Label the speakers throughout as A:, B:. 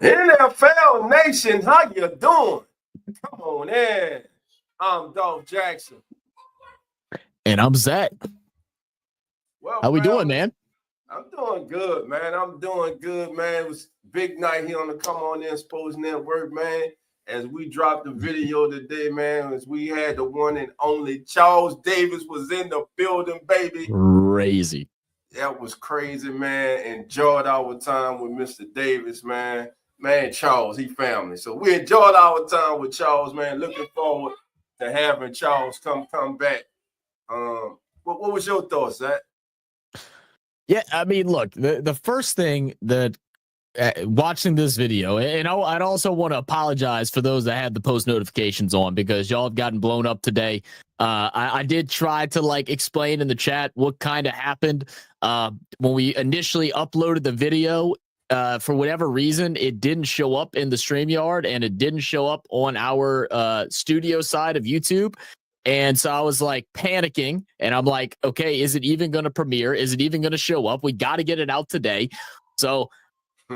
A: NFL Nation, how you doing? Come on in. I'm Dolph Jackson.
B: And I'm Zach.
A: Well,
B: how we doing, man?
A: I'm doing good, man. It was a big night here on the Come On In Sports Network, man. As we dropped the video today, man, as we had the one and only Charles Davis was in the building, baby.
B: Crazy.
A: That was crazy, man. Enjoyed our time with Mr. Davis, man. Man, Charles, he family. So we enjoyed our time with Charles, man. Looking forward to having Charles come back. What was your thoughts, Zach?
B: Yeah, I mean, look, the first thing that watching this video, and I'd also want to apologize for those that had the post notifications on because y'all have gotten blown up today. I did try to explain in the chat what kind of happened when we initially uploaded the video. For whatever reason, it didn't show up in the StreamYard and it didn't show up on our studio side of YouTube. And so I was panicking and I'm like, okay, is it even going to premiere? Is it even going to show up? We got to get it out today. So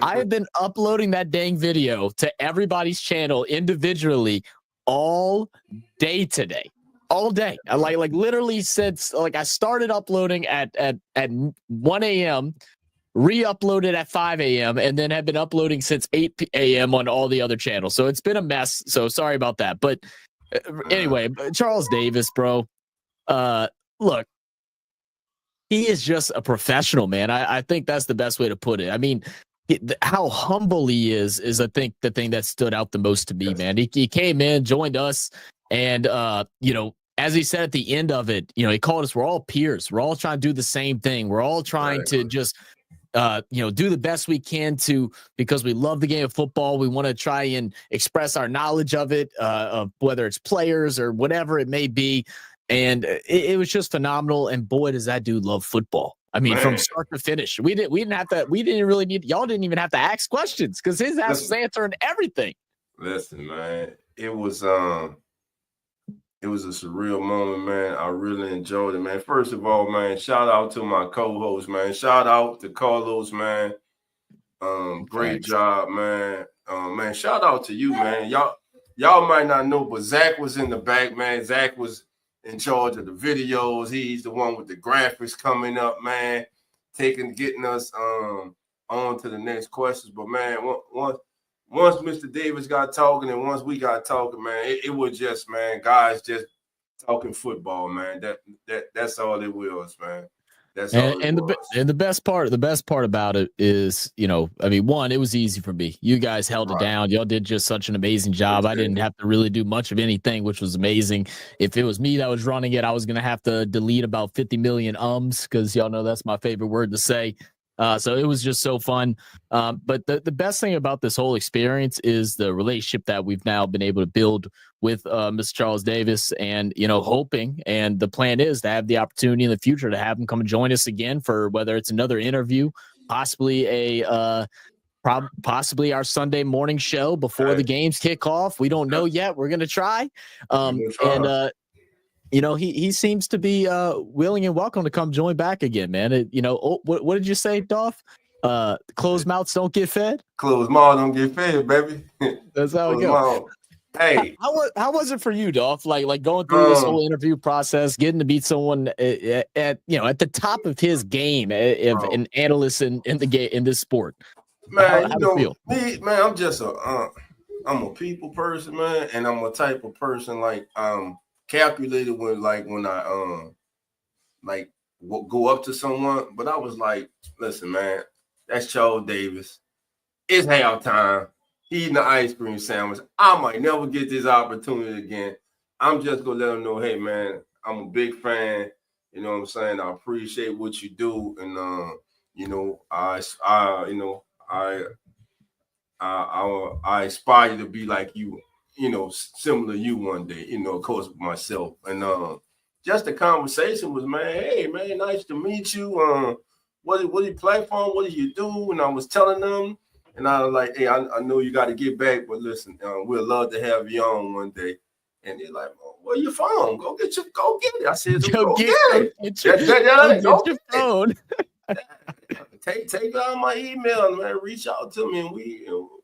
B: I have been uploading that dang video to everybody's channel individually all day today. All day. I like literally since I started uploading at 1 a.m., re-uploaded at 5 a.m., and then have been uploading since 8 a.m. on all the other channels. So it's been a mess. So sorry about that. But anyway, Charles Davis, bro. Look, he is just a professional, man. I think that's the best way to put it. I mean, how humble he is I think the thing that stood out the most to me, man. He came in, joined us, and as he said at the end of it, he called us, we're all peers. We're all trying to do the same thing. We're all trying to just do the best we can because we love the game of football. We want to try and express our knowledge of it, of whether it's players or whatever it may be. And it was just phenomenal. And boy, does that dude love football. I mean, from start to finish, y'all didn't even have to ask questions because his ass was answering everything.
A: Listen, man, it was a surreal moment, man. I really enjoyed it, man. First of all, man, shout out to my co-host, man. Shout out to Carlos, man. Great job, man. Man, shout out to you, man. Y'all might not know, but Zach was in the back, man. Zach was in charge of the videos. He's the one with the graphics coming up, man. Getting us on to the next questions. But man, once Mr. Davis got talking and once we got talking, man, it was just, man, guys just talking football, man. That's all it was, man. That's all it was.
B: And the best part about it is, one, it was easy for me. You guys held it down. Y'all did just such an amazing job. I didn't have to really do much of anything, which was amazing. If it was me that was running it, I was going to have to delete about 50 million because y'all know that's my favorite word to say. So it was just so fun. But the best thing about this whole experience is the relationship that we've now been able to build with Mr. Charles Davis and, hoping, and the plan is to have the opportunity in the future to have him come and join us again for whether it's another interview, possibly possibly our Sunday morning show before the games kick off. We don't know yet. We're going to try. He seems to be willing and welcome to come join back again, man. What did you say, Dolph? Closed mouths don't get fed?
A: Closed mouths don't get fed, baby.
B: That's how it goes.
A: Hey,
B: how was it for you, Dolph? Like going through this whole interview process, getting to meet someone at the top of his game, an analyst in this sport.
A: Man, me, man, I'm just I'm a people person, man, and I'm a type of person calculated when I go up to someone, but I was like, listen, man, that's Charles Davis. It's halftime. He eating the ice cream sandwich. I might never get this opportunity again. I'm just gonna let him know, hey, man, I'm a big fan. You know what I'm saying? I appreciate what you do, and I aspire to be like you. Similar to you one day. Of course, myself, and just the conversation was, man, hey, man, nice to meet you. What is platform? What do you do? And I was telling them. And I was like, hey, I know you got to get back, but listen, we'd love to have you on one day. And they're like, well, where your phone? Go get it. I said, go get it.
B: Go get your phone.
A: Take out my email, man. Reach out to me, and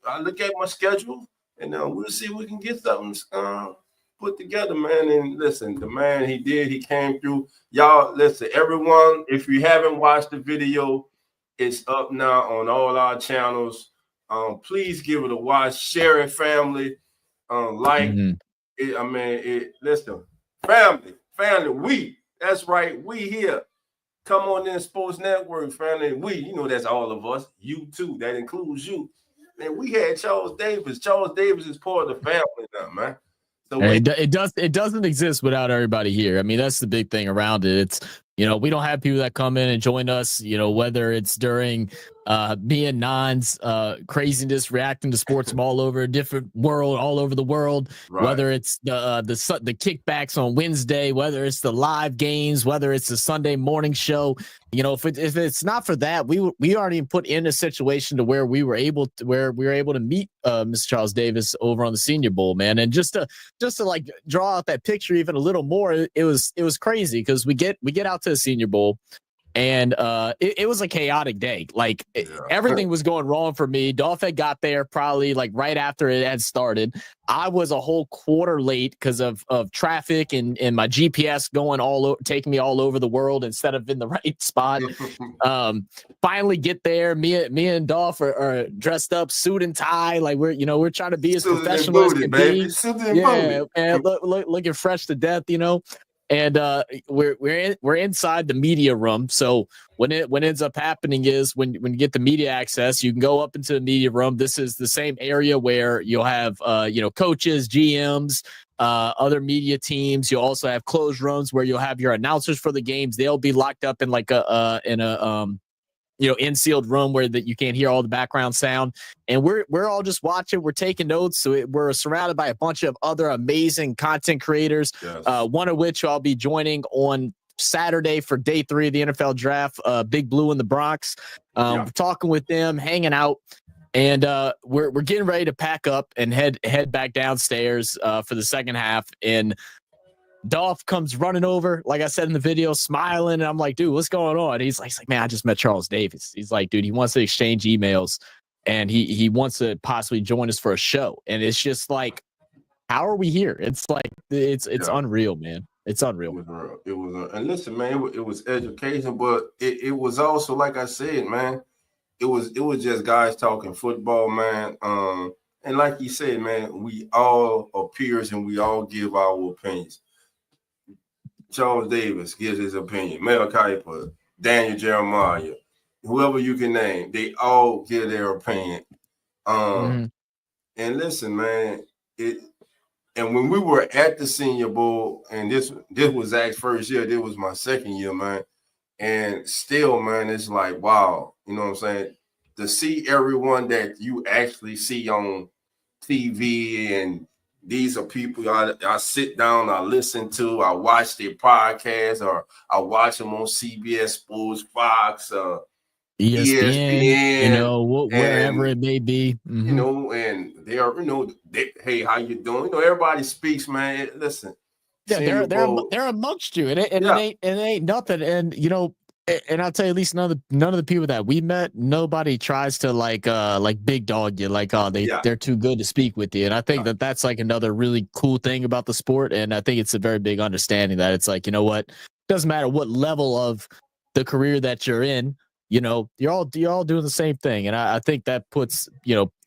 A: I look at my schedule, and we'll see if we can get something put together, man. And listen, the man he came through. Y'all, listen, everyone, if you haven't watched the video, it's up now on all our channels. Please give it a watch, share it, family. Like it. Listen, family. That's right. We here. Come on in, Sports Network, family. That's all of us. You too. That includes you. Man, we had Charles Davis. Charles Davis is part of the family now, man. So
B: it doesn't exist without everybody here. I mean, that's the big thing around it. It's, we don't have people that come in and join us, whether it's during me and Non's craziness, reacting to sports from all over a different world, all over the world, right. Whether it's the kickbacks on Wednesday, whether it's the live games, whether it's the Sunday morning show. If it's not for that, we aren't even put in a situation to where we were able to meet Mr. Charles Davis over on the Senior Bowl, man. And just to like draw out that picture even a little more, it was crazy because we get out to the Senior Bowl. And it was a chaotic day. Like everything was going wrong for me. Dolph had got there probably like right after it had started. I was a whole quarter late because of traffic and my GPS taking me all over the world instead of in the right spot. Finally get there. Me and Dolph are dressed up, suit and tie. Like we're trying to be as professional as can be. Yeah, and looking fresh to death. And we're inside the media room. So what ends up happening is when you get the media access, you can go up into the media room. This is the same area where you'll have coaches, GMs, other media teams. You'll also have closed rooms where you'll have your announcers for the games. They'll be locked up in like a in-sealed room where that you can't hear all the background sound. And we're all just watching. We're taking notes. So we're surrounded by a bunch of other amazing content creators, one of which I'll be joining on Saturday for day 3 of the NFL draft, Big Blue in the Bronx. We're talking with them, hanging out. And we're getting ready to pack up and head back downstairs for the second half. And Dolph comes running over, like I said in the video, smiling. And I'm like, dude, what's going on? He's like, man, I just met Charles Davis. He's like, dude, he wants to exchange emails and he wants to possibly join us for a show. And it's just like, how are we here? It's like, it's unreal, man. It's unreal.
A: It was and listen, man, it was education, but it was also, like I said, man, it was just guys talking football, man. And like you said, man, we all are peers and we all give our opinions. Charles Davis gives his opinion. Mel Kiper, Daniel Jeremiah, whoever you can name, they all give their opinion. And listen, man, and when we were at the Senior Bowl, and this was Zach's first year, this was my second year, man. And still, man, it's like, wow, you know what I'm saying? To see everyone that you actually see on TV, and these are people I sit down, I listen to, I watch their podcasts, or I watch them on CBS Sports, Fox,
B: ESPN, wherever it may be.
A: And they are, hey, how you doing? Everybody speaks, man. Listen,
B: they're amongst you, and it ain't nothing. And and I'll tell you, at least none of the people that we met, nobody tries to like big dog you, like they're too good to speak with you. And I think that's like another really cool thing about the sport. And I think it's a very big understanding that it's like, what, doesn't matter what level of the career that you're in, you're all doing the same thing. And I think that puts,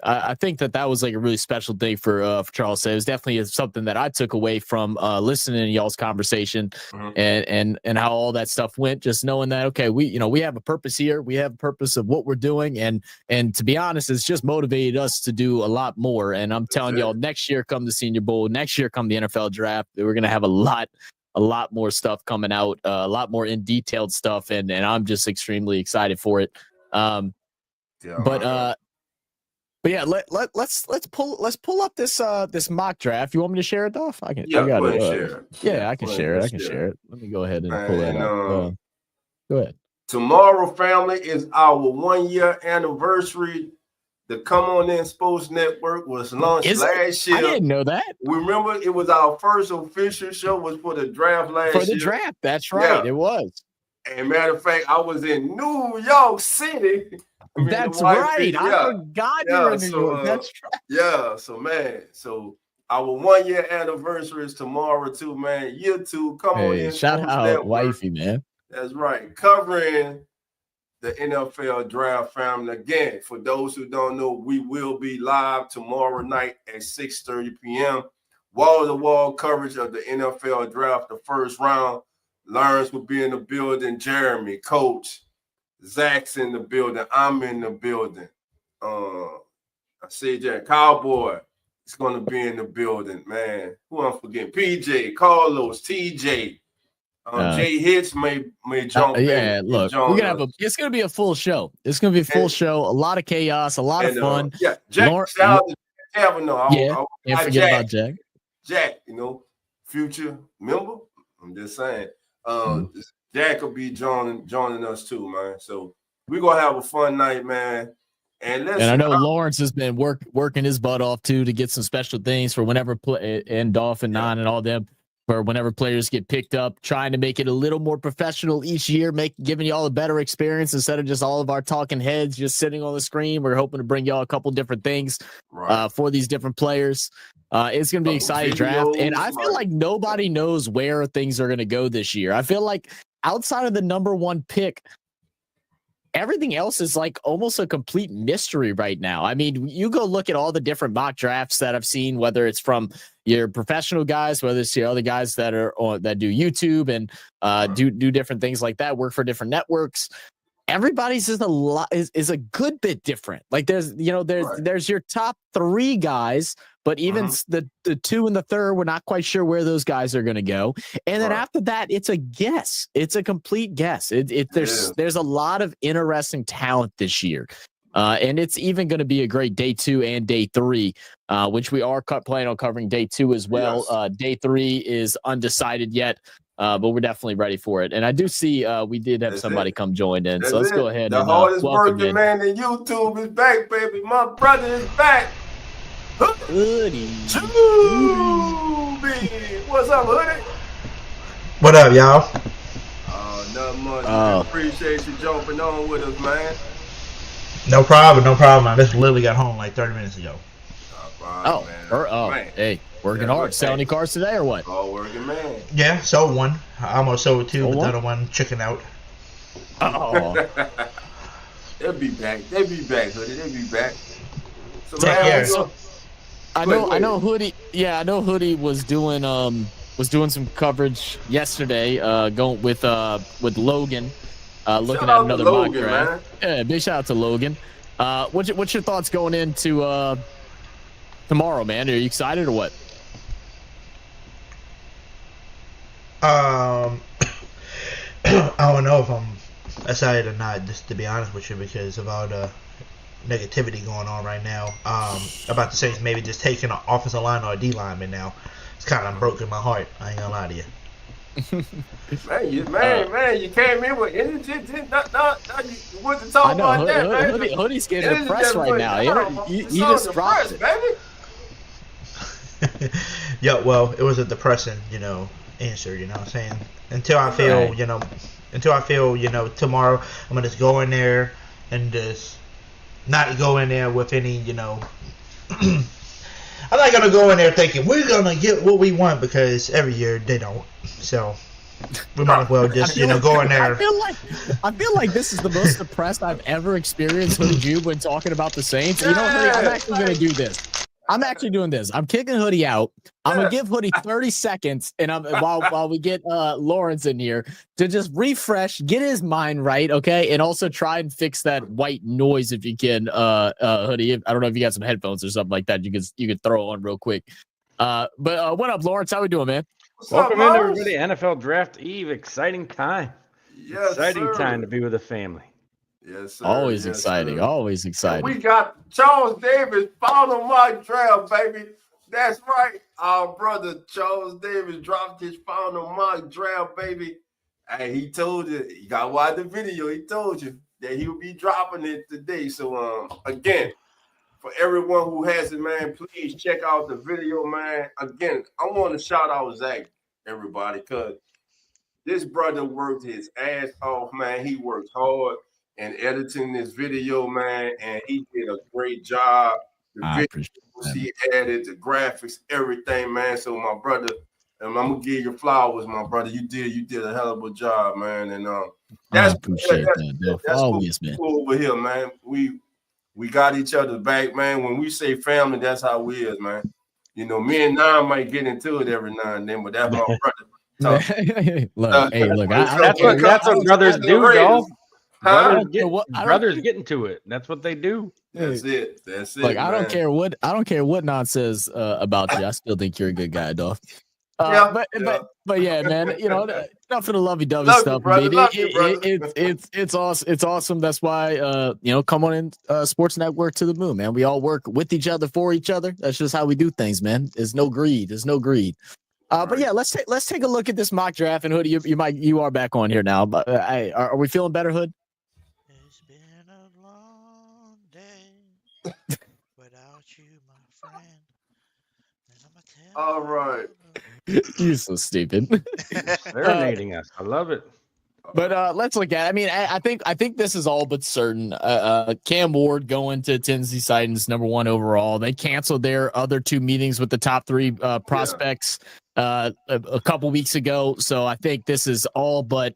B: I think that was like a really special thing for Charles. It was definitely something that I took away from listening to y'all's conversation and how all that stuff went, just knowing that, okay, we have a purpose here. We have a purpose of what we're doing. And to be honest, it's just motivated us to do a lot more. And I'm telling y'all, next year come the Senior Bowl, next year come the NFL draft, we're going to have a lot more stuff coming out, a lot more in detailed stuff. And I'm just extremely excited for it. But yeah, let's pull up this mock draft. You want me to share it, Dolph? I can. I got it.
A: Share it.
B: I can share it. I can share it. Let me go ahead and pull that up. Go ahead.
A: Tomorrow, family, is our 1-year anniversary. The Come On In Sports Network was launched last year.
B: I didn't know that.
A: Remember, it was our first official show was for the draft last year.
B: For the draft, that's right. It was.
A: And matter of fact, I was in New York City I mean,
B: That's right. I forgot you were in New York. That's right.
A: Yeah, so man, so our 1 year anniversary is tomorrow too, man. Year 2, come on in.
B: Shout out wifey, man.
A: That's right. Covering the NFL draft, family. Again, for those who don't know, we will be live tomorrow night at 6:30 p.m. Wall-to-wall coverage of the NFL draft, the first round. Lawrence will be in the building. Jeremy, Coach, Zach's in the building. I'm in the building. I see Jack Cowboy is going to be in the building, man. Who I'm forgetting? PJ, Carlos, TJ. Jay Hitch may jump in.
B: Yeah, look, we're gonna it's gonna be a full show. It's gonna be a full show, a lot of chaos, a lot of fun.
A: Yeah, Jack, shout out to Jack.
B: Can't forget about Jack.
A: Jack, future member. I'm just saying. Jack will be joining us too, man. So we're gonna have a fun night, man. And
B: I know Lawrence has been working his butt off too to get some special things for whenever and Dolph and Nine and all them. For whenever players get picked up, trying to make it a little more professional each year, giving y'all a better experience instead of just all of our talking heads just sitting on the screen. We're hoping to bring y'all a couple different things for these different players. It's going to be an exciting draft. And I feel like nobody knows where things are going to go this year. I feel like outside of the number 1 pick, everything else is like almost a complete mystery right now. I mean, you go look at all the different mock drafts that I've seen, whether it's from your professional guys, whether it's your other guys that are that do YouTube and do different things like that, work for different networks. Everybody's is a good bit different. Like there's your top 3 guys, but even the 2 and the 3rd, we're not quite sure where those guys are going to go. And then after that, it's a guess. It's a complete guess. There's a lot of interesting talent this year. And it's even going to be a great day 2 and day 3, which we are planning on covering day 2 as well. Yes. Day 3 is undecided yet, but we're definitely ready for it. And I do see we did have somebody come join in. So let's go ahead
A: and hardest working man in YouTube is back, baby. My brother is back.
B: Hoodie.
A: What's up, Hoodie?
C: What up, y'all?
A: Not much. Appreciate you jumping on with us, man.
C: No problem. I just literally got home like 30 minutes ago.
A: Man.
B: Hey, working hard. Sell any cars today or what?
A: Oh, working man.
C: Yeah, sold one. I almost sold 2, but the other one chicken out.
B: Oh.
A: They'll be back, Hoodie. They'll be back. So,
B: man, I know Hoodie. Yeah, I know Hoodie was doing some coverage yesterday, going with Logan. Looking at another mock draft. Yeah, big shout out to Logan. What's your thoughts going into tomorrow, man? Are you excited or what?
C: I don't know if I'm excited or not, just to be honest with you, because of all the negativity going on right now. About the Saints maybe just taking an offensive line or a D lineman now. It's kind of broken my heart. I ain't gonna lie to you.
A: man, you came in with energy. You wasn't talking about that, man.
B: Hoodie's getting depressed right now. You just dropped it, baby.
C: Yeah, well, it was a depressing, answer. You know what I'm saying? Until I feel, tomorrow I'm gonna just go in there and just not go in there with any, I'm not gonna go in there thinking we're gonna get what we want, because every year they don't. So we might as well just go in there.
B: I feel like this is the most depressed I've ever experienced with you when talking about the Saints. You know, Hoodie, I'm actually gonna do this. I'm actually doing this. I'm kicking Hoodie out. I'm gonna give Hoodie 30 seconds, and while we get Lawrence in here to just refresh, get his mind right, okay, and also try and fix that white noise if you can, Hoodie. I don't know if you got some headphones or something like that. You could throw on real quick. But what up, Lawrence? How we doing, man?
D: Welcome in, everybody. NFL Draft Eve, exciting time.
A: Yes,
D: exciting time to be with the family.
A: Yes, sir.
B: Always exciting. Sir. Always exciting.
A: And we got Charles Davis final mock draft, baby. That's right. Our brother Charles Davis dropped his final mock draft, baby. And he told you, you got to watch the video. He told you that he would be dropping it today. So, again, for everyone who has it, man, please check out the video, man. Again, I want to shout out Zach, everybody, because this brother worked his ass off, man. He worked hard. and editing this video, man, and he did a great job. The
B: I appreciate
A: videos
B: that.
A: he added, the graphics, everything, man. So my brother, and I'm gonna give you flowers, my brother. You did a hell of a job, man. And
B: I
A: that's
B: appreciate that.
A: that's what
B: Always,
A: we
B: man.
A: do over here, man. We got each other back, man. When we say family, that's how we is, man. You know, me and Nam might get into it every now and then, but that's my brother.
B: Look, hey, look, I don't care.
D: That's what brothers do, Dolph. Brothers get into it. That's what they do.
A: That's it. That's it.
B: Like,
A: man.
B: I don't care what Nan says about you. I still think you're a good guy, Dolph. But yeah, man, you know, enough of the lovey-dovey stuff. It's awesome. It's awesome. That's why come on in Sports Network to the moon, man. We all work with each other for each other. That's just how we do things, man. There's no greed. But yeah, let's take a look at this mock draft. And Hoodie, you are back on here now. But are we feeling better, Hood?
C: It's been a long day without you, my friend.
A: All right.
B: You're so stupid.
D: Serenading us. I love it.
B: But let's look at it. I mean, I think this is all but certain. Cam Ward going to Tennessee Titans, #1 overall. They canceled their other 2 meetings with the top 3 prospects a couple weeks ago. So I think this is all but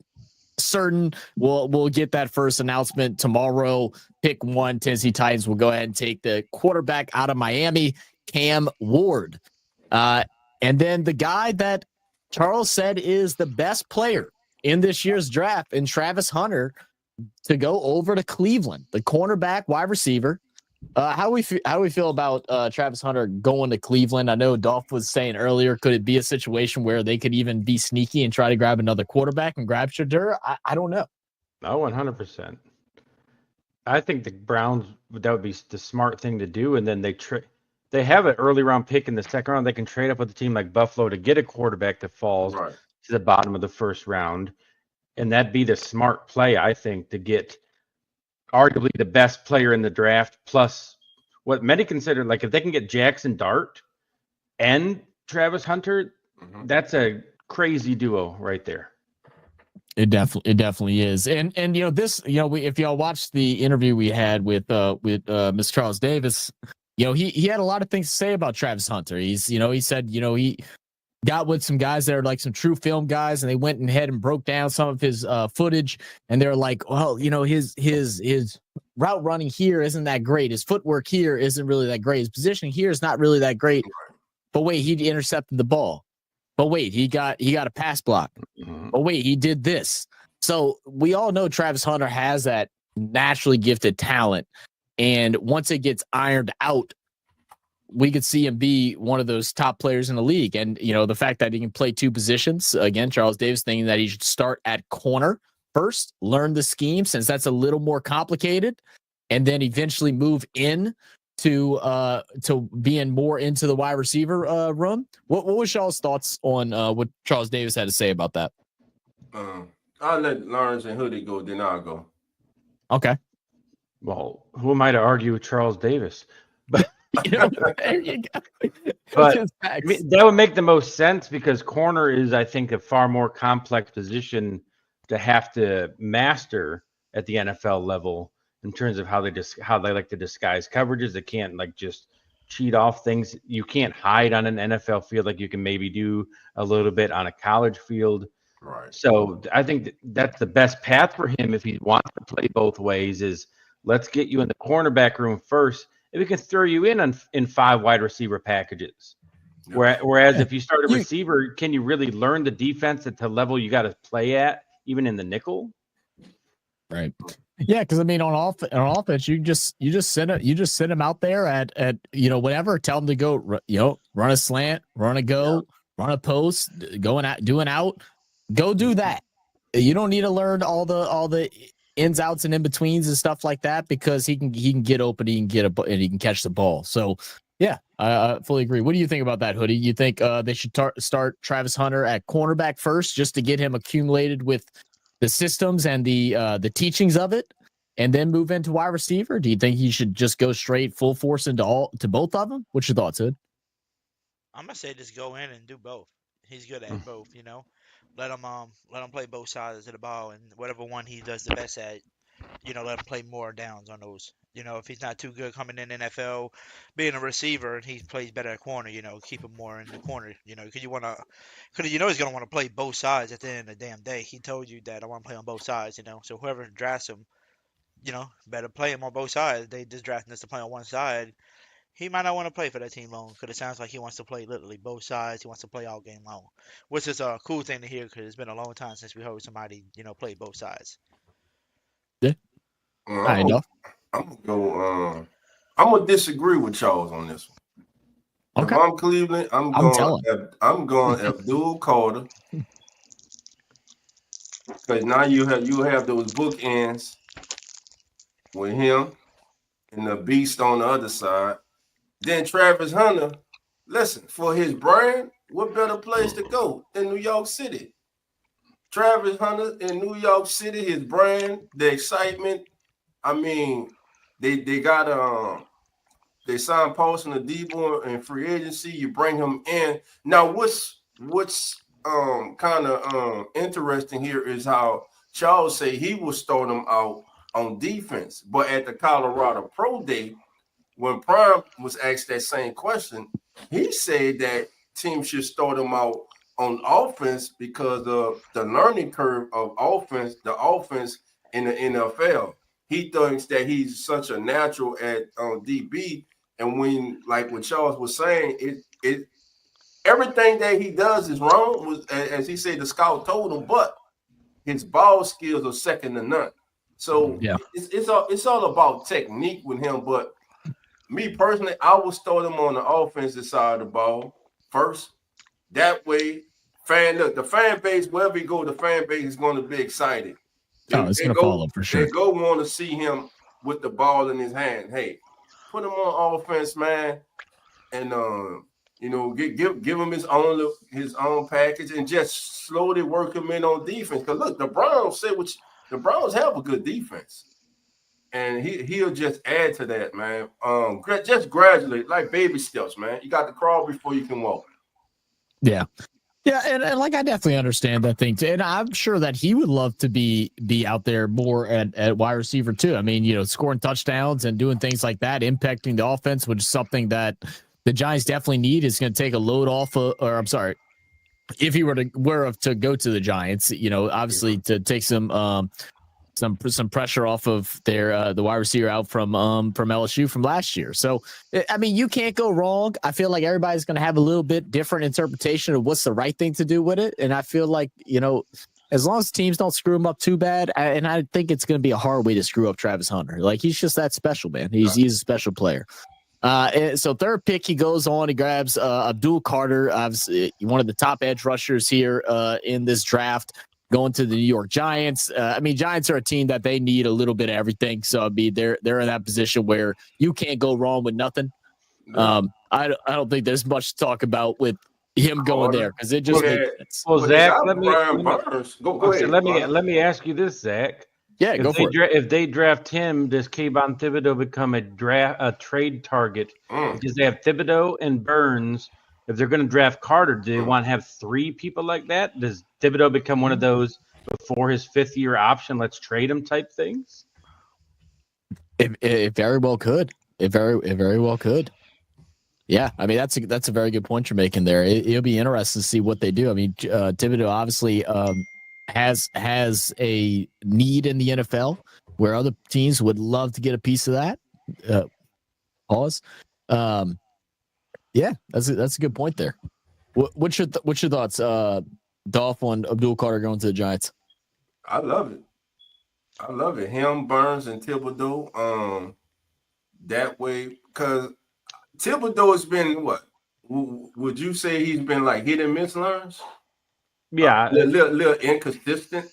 B: certain. We'll get that first announcement tomorrow. Pick 1, Tennessee Titans will go ahead and take the quarterback out of Miami, Cam Ward. And then the guy that Charles said is the best player in this year's draft, and Travis Hunter, to go over to Cleveland, the cornerback, wide receiver. How do we feel about Travis Hunter going to Cleveland? I know Dolph was saying earlier, could it be a situation where they could even be sneaky and try to grab another quarterback and grab Shadur? I don't know.
D: No, 100%. I think the Browns, that would be the smart thing to do, and then they have an early round pick in the second round. They can trade up with a team like Buffalo to get a quarterback that falls to the bottom of the first round. And that'd be the smart play, I think, to get arguably the best player in the draft, plus what many consider, like, if they can get Jackson Dart and Travis Hunter, that's a crazy duo right there.
B: It definitely is. And this, if y'all watched the interview we had with Mr. Charles Davis, he had a lot of things to say about Travis Hunter. He said, he got with some guys that are like some true film guys, and they went ahead and broke down some of his footage, and they're like, well, his route running here isn't that great. His footwork here isn't really that great. His positioning here is not really that great. But wait, he intercepted the ball. But wait, he got a pass block. But wait, he did this. So we all know Travis Hunter has that naturally gifted talent. And once it gets ironed out, we could see him be one of those top players in the league. And, the fact that he can play 2 positions, again, Charles Davis thinking that he should start at corner first, learn the scheme, since that's a little more complicated, and then eventually move in to being more into the wide receiver room. What was y'all's thoughts on what Charles Davis had to say about that?
A: I'll let Lawrence and Hoodie go, then I'll go.
B: Okay.
D: Well, who am I to argue with Charles Davis? But
B: there you go.
D: But I mean, that would make the most sense, because corner is, I think, a far more complex position to have to master at the NFL level in terms of how they like to disguise coverages. They can't just cheat off things. You can't hide on an NFL field like you can maybe do a little bit on a college field.
A: Right.
D: So I think that's the best path for him if he wants to play both ways. Is let's get you in the cornerback room first, and we can throw you in 5 wide receiver packages. Yep. Whereas if you start a receiver, can you really learn the defense at the level you got to play at, even in the nickel?
B: Right. Yeah, because I mean, on offense, you just send him out there at whatever. Tell him to go, run a slant, run a go, run a post, going out, doing out. Go do that. You don't need to learn all the ins, outs, and in betweens and stuff like that, because he can get open, he can catch the ball. So yeah, I fully agree. What do you think about that, Hoodie? You think they should start Travis Hunter at cornerback first, just to get him accumulated with the systems and the teachings of it, and then move into wide receiver? Do you think he should just go straight full force into both of them? What's your thoughts, Hood?
C: I'm gonna say just go in and do both. He's good at both, Let him play both sides of the ball, and whatever one he does the best at, let him play more downs on those. If he's not too good coming in NFL, being a receiver, and he plays better at corner, keep him more in the corner, because he's gonna want to play both sides at the end of the damn day. He told you that I want to play on both sides, So whoever drafts him, better play him on both sides. They just drafting us to play on one side. He might not want to play for that team long because it sounds like he wants to play literally both sides. He wants to play all game long, which is a cool thing to hear because it's been a long time since we heard somebody, play both sides.
B: Yeah. I know.
A: I'm gonna go. I'm gonna disagree with Charles on this one.
B: Okay.
A: If I'm Cleveland, I'm going Abdul Carter because now you have those bookends with him and the beast on the other side. Then Travis Hunter, listen, for his brand, what better place to go than New York City? Travis Hunter in New York City, his brand, the excitement. I mean, they got they signed Paulson Adebo in free agency. You bring him in. Now, what's kind of interesting here is how Charles say he will start them out on defense, but at the Colorado Pro Day, when Prime was asked that same question, he said that teams should start him out on offense because of the learning curve of the offense in the NFL. He thinks that he's such a natural at DB, and when, like what Charles was saying, it everything that he does is wrong. Was, as he said, the scout told him, but his ball skills are second to none. So
B: yeah,
A: it's all about technique with him. But me personally, I would start him on the offensive side of the ball first. That way, the fan base, wherever he go, the fan base is going to be excited.
B: It's going to follow for sure.
A: They go want to see him with the ball in his hand. Hey, put him on offense, man, and give him his own package and just slowly work him in on defense. Because look, the Browns have a good defense. And he'll just add to that, man. Just gradually, like baby steps, man. You got to crawl before you can walk.
B: Yeah. Yeah, and like I definitely understand that thing too. And I'm sure that he would love to be out there more at wide receiver too. I mean, scoring touchdowns and doing things like that, impacting the offense, which is something that the Giants definitely need. Is going to take a load off I'm sorry, if he were to go to the Giants, obviously to take some pressure off of their the wide receiver out from LSU from last year. So I mean, you can't go wrong. I feel like everybody's going to have a little bit different interpretation of what's the right thing to do with it, and I feel like as long as teams don't screw him up too bad, and I think it's going to be a hard way to screw up Travis Hunter. Like, he's just that special, man. He's a special player. So third pick, he goes on, he grabs Abdul Carter, obviously one of the top edge rushers here in this draft, going to the New York Giants. I mean, Giants are a team that they need a little bit of everything. So I mean, they're in that position where you can't go wrong with nothing. I don't think there's much to talk about with him going there because it just makes sense.
D: Well, Zach, let me ask you this, Zach.
B: Yeah, go for it.
D: If they draft him, does Kayvon Thibodeau become a trade target? Because they have Thibodeau and Burns. If they're going to draft Carter, do they want to have three people like that? Does Thibodeau become one of those before his fifth-year option, let's trade him type things?
B: It very well could. It very well could. Yeah, I mean, that's a very good point you're making there. It'll be interesting to see what they do. I mean, Thibodeau obviously has a need in the NFL where other teams would love to get a piece of that. Pause. Yeah, that's a good point there. What's your thoughts, Dolph, on Abdul Carter going to the Giants?
A: I love it. Him, Burns, and Thibodeau. That way, because Thibodeau has been what? Would you say he's been like hit and miss learns?
D: Yeah,
A: a little inconsistent.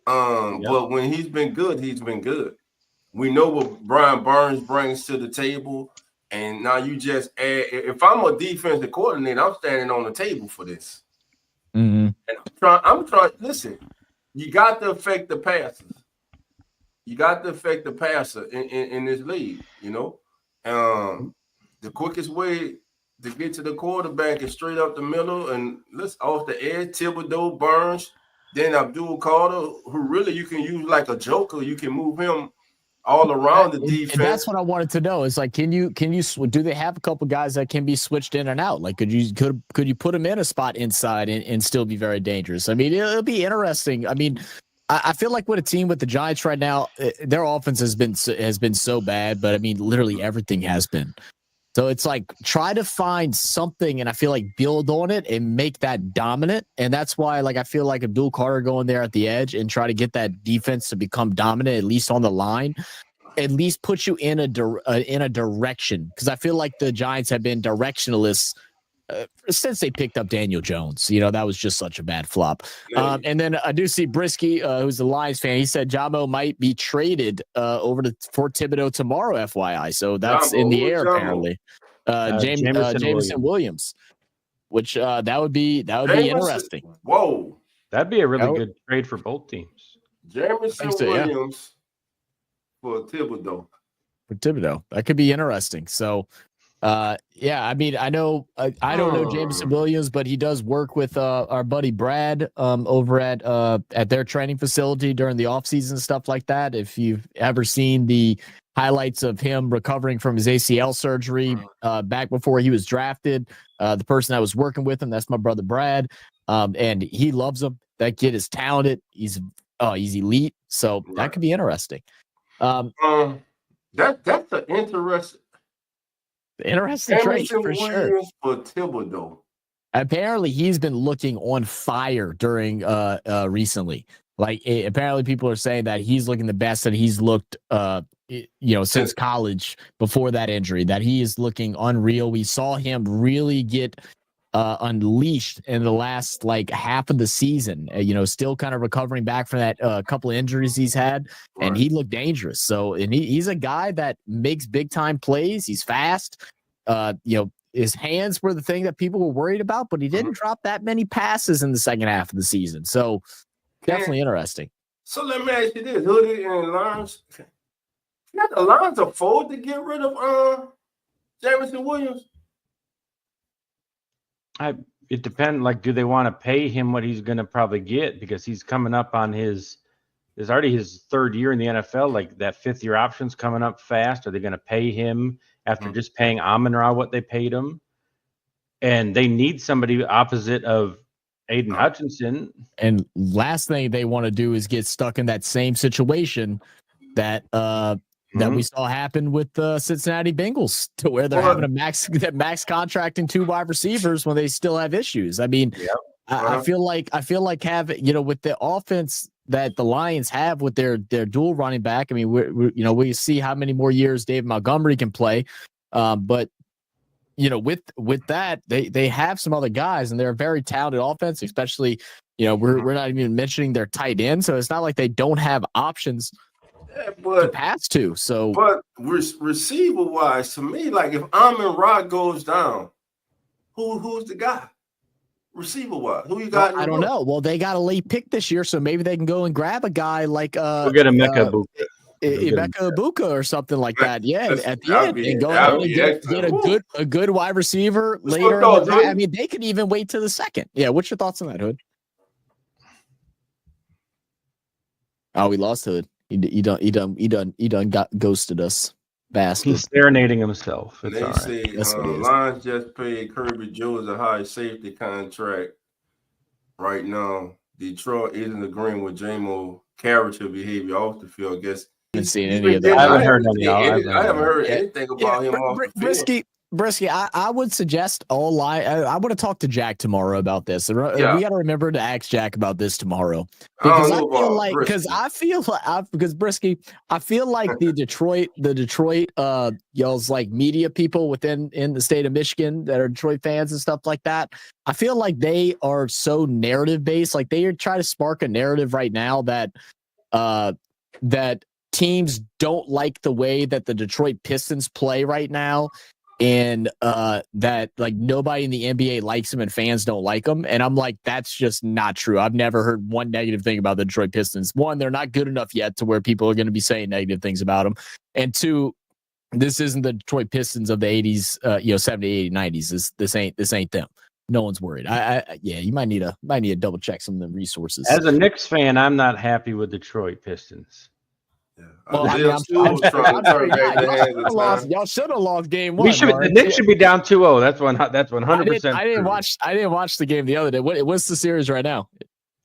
A: But when he's been good, he's been good. We know what Brian Burns brings to the table, and now you just add. If I'm a defensive coordinator, I'm standing on the table for this.
B: Mm-hmm.
A: And I'm trying. Listen, you got to affect the passers. You got to affect the passer in this league. The quickest way to get to the quarterback is straight up the middle and let's off the edge. Thibodeau, Burns, Then Abdul Carter, who really you can use like a joker. You can move him all around the defense.
B: And that's what I wanted to know. Is like, can you do they have a couple guys that can be switched in and out? Like, could you put them in a spot inside and still be very dangerous? I mean, it'll be interesting. I mean, I feel like with a team with the Giants right now, their offense has been so bad, but I mean, literally everything has been. So it's like try to find something, and I feel like build on it and make that dominant. And that's why, like, I feel like Abdul Carter going there at the edge and try to get that defense to become dominant, at least on the line, at least put you in a direction. Because I feel like the Giants have been directionless since they picked up Daniel Jones. You know, that was just such a bad flop. And then I do see Brisky, who's a Lions fan. He said Jamo might be traded for Thibodeau tomorrow, FYI. So that's in the air, apparently. Jameson Williams, which that would be interesting.
A: Whoa.
D: That'd be a really good trade for both teams.
A: Jameson Williams for Thibodeau.
B: That could be interesting. So yeah, I mean, I know I don't know Jameson Williams, but he does work with our buddy Brad over at their training facility during the offseason and stuff like that. If you've ever seen the highlights of him recovering from his ACL surgery back before he was drafted, the person that was working with him, that's my brother Brad, and he loves him. That kid is talented. He's elite. So that could be interesting.
A: That's an interesting
B: trade for sure.
A: For Thibodeau.
B: Apparently, he's been looking on fire during recently. Like apparently, people are saying that he's looking the best that he's looked, since college before that injury. That he is looking unreal. We saw him really get unleashed in the last like half of the season. Still kind of recovering back from that couple of injuries he's had, and he looked dangerous. So, and he's a guy that makes big time plays. He's fast. His hands were the thing that people were worried about, but he didn't drop that many passes in the second half of the season. So, definitely interesting.
A: So let me ask you this: Hoodie and Lions, can the Lions afford to get rid of Jameson Williams?
D: It depends. Like, do they want to pay him what he's going to probably get, because he's coming up on is already his third year in the NFL. Like that fifth year option's coming up fast. Are they going to pay him after just paying Amon-Ra what they paid him? And they need somebody opposite of Aiden Hutchinson.
B: And last thing they want to do is get stuck in that same situation that we saw happen with the Cincinnati Bengals, to where they're having a max contracting 2 wide receivers when they still have issues. I mean, I feel like with the offense that the Lions have with their dual running back. I mean, we see how many more years David Montgomery can play, but with that, they have some other guys, and they're a very talented offense. Especially, we're not even mentioning their tight end, so it's not like they don't have options to pass to. So,
A: but receiver wise, to me, like if Amon-Ra goes down, who's the guy? Receiver wise, who you got?
B: I don't know. Well, they got a late pick this year, so maybe they can go and grab a guy like
D: we'll get a Emeka
B: Ibuka or something like that. Yeah, at the end, and go out and get a good wide receiver later. I mean, they could even wait to the second. Yeah, what's your thoughts on that, Hood? Oh, we lost Hood. He done got ghosted us. Bastard.
D: He's serenading himself.
A: They say Lions just paid Kirby Jones a high safety contract right now. Detroit isn't agreeing with J-Mo character behavior off the field. I guess
B: I haven't seen any of that.
D: I haven't heard
A: anything about him off the field.
B: Brisky, I would suggest I want to talk to Jack tomorrow about this. We got to remember to ask Jack about this tomorrow, because Brisky, I feel like the Detroit y'all's like media people in the state of Michigan that are Detroit fans and stuff like that. I feel like they are so narrative based. Like they are trying to spark a narrative right now that teams don't like the way that the Detroit Pistons play right now. And that like nobody in the NBA likes him and fans don't like him. And I'm like, that's just not true. I've never heard one negative thing about the Detroit Pistons. One, they're not good enough yet to where people are going to be saying negative things about them. And two, this isn't the Detroit Pistons of the 80s, 70s, 80s, 90s. This ain't them. no one's worried. Yeah, you might need to double check some of the resources.
D: As a Knicks fan, I'm not happy with Detroit Pistons.
A: Yeah.
B: Well, I mean,
A: Dale Steele was trying to turn back the hands of time.
B: y'all should have lost game one.
D: The Knicks should be down 2-0. That's 100%.
B: I didn't watch the game the other day. What's the series right now?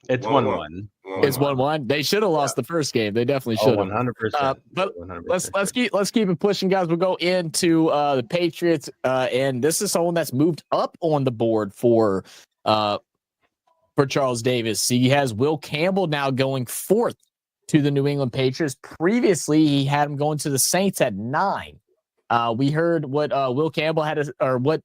D: It's 1-1.
B: It's 1-1. They should have lost the first game. They definitely should have.
D: 100%.
B: But
D: 100%.
B: let's keep it pushing, guys. We'll go into the Patriots, and this is someone that's moved up on the board for Charles Davis. He has Will Campbell now going 4th to the New England Patriots. Previously, he had him going to the Saints at 9. We heard what Will Campbell had to, or what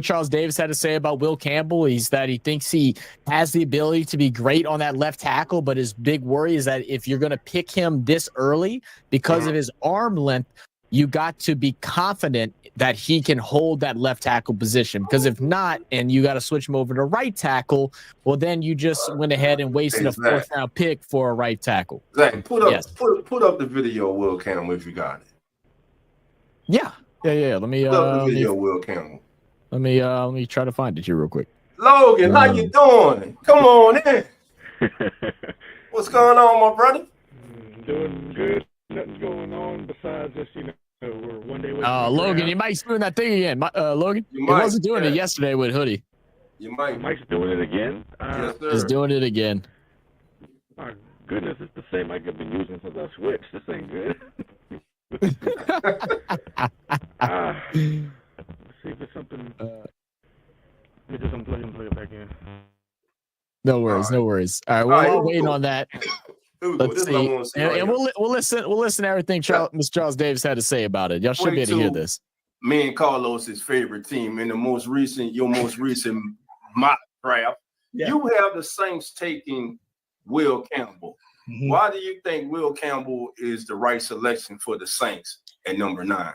B: Charles Davis had to say about Will Campbell. Is that he thinks he has the ability to be great on that left tackle, but his big worry is that if you're going to pick him this early because of his arm length, you got to be confident that he can hold that left tackle position. Because if not, and you got to switch him over to right tackle, well, then you just went ahead and wasted a 4th round pick for a right tackle.
A: Zach, put up the video of Will Campbell if you got it.
B: Yeah. Let me
A: put up the video of Will Campbell.
B: Let me try to find it here real quick.
A: Logan, how you doing? Come on in. What's going on, my brother?
E: Doing good. Nothing going on besides just, we're one day away.
B: Logan, you might doing that thing again. Logan, he wasn't doing it yesterday with Hoodie.
A: You might.
E: Mike's doing it again.
A: Yes, sir.
B: He's doing it again.
E: My goodness, it's the same mic I've been using since I switched. This ain't good. Let's see if it's something. Let me just unplug and plug it back in.
B: No worries. All right, we're waiting on that. Let's see. And we'll listen to everything Mr. Charles Davis had to say about it. Y'all should be able to hear this.
A: Me and Carlos's favorite team in your most recent mock draft. Yeah. You have the Saints taking Will Campbell. Mm-hmm. Why do you think Will Campbell is the right selection for the Saints at number 9?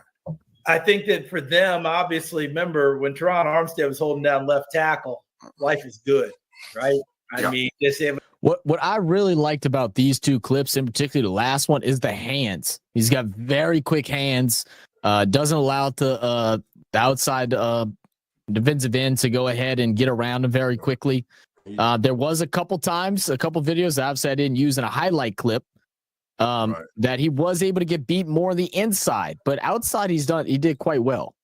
F: I think that for them, obviously, remember when Teron Armstead was holding down left tackle, life is good, right? I mean,
B: what I really liked about these two clips, in particular the last one, is the hands. He's got very quick hands. Doesn't allow the outside defensive end to go ahead and get around him very quickly. There was a couple videos that I've said I didn't use in a highlight clip that he was able to get beat more on the inside, but outside he did quite well.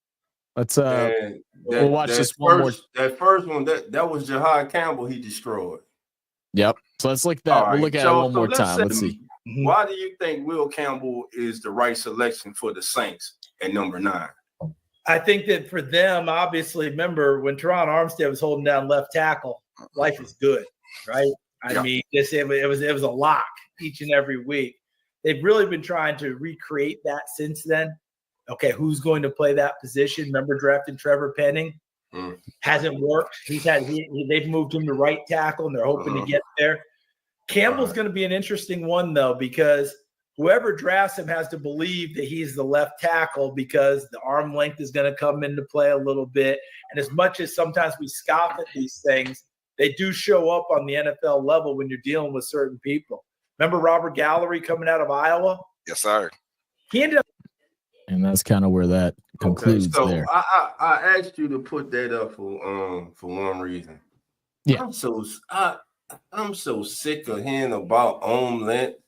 B: Let's we'll watch this one more.
A: That first one, that was Jahad Campbell he destroyed.
B: Yep. So let's look at that. We'll look at it one more time. Let's see.
A: Why do you think Will Campbell is the right selection for the Saints at number 9?
F: I think that for them, obviously, remember when Teron Armstead was holding down left tackle, life is good, right? I mean, it was a lock each and every week. They've really been trying to recreate that since then. Okay, who's going to play that position? Remember drafting Trevor Penning? Hasn't worked. They've moved him to right tackle, and they're hoping to get there. Campbell's going to be an interesting one, though, because whoever drafts him has to believe that he's the left tackle because the arm length is going to come into play a little bit. And as much as sometimes we scoff at these things, they do show up on the NFL level when you're dealing with certain people. Remember Robert Gallery coming out of Iowa?
G: Yes, sir.
F: He ended up.
B: And that's kind of where that concludes there.
A: I asked you to put that up for one reason.
B: Yeah.
A: I'm so sick of hearing about arm length.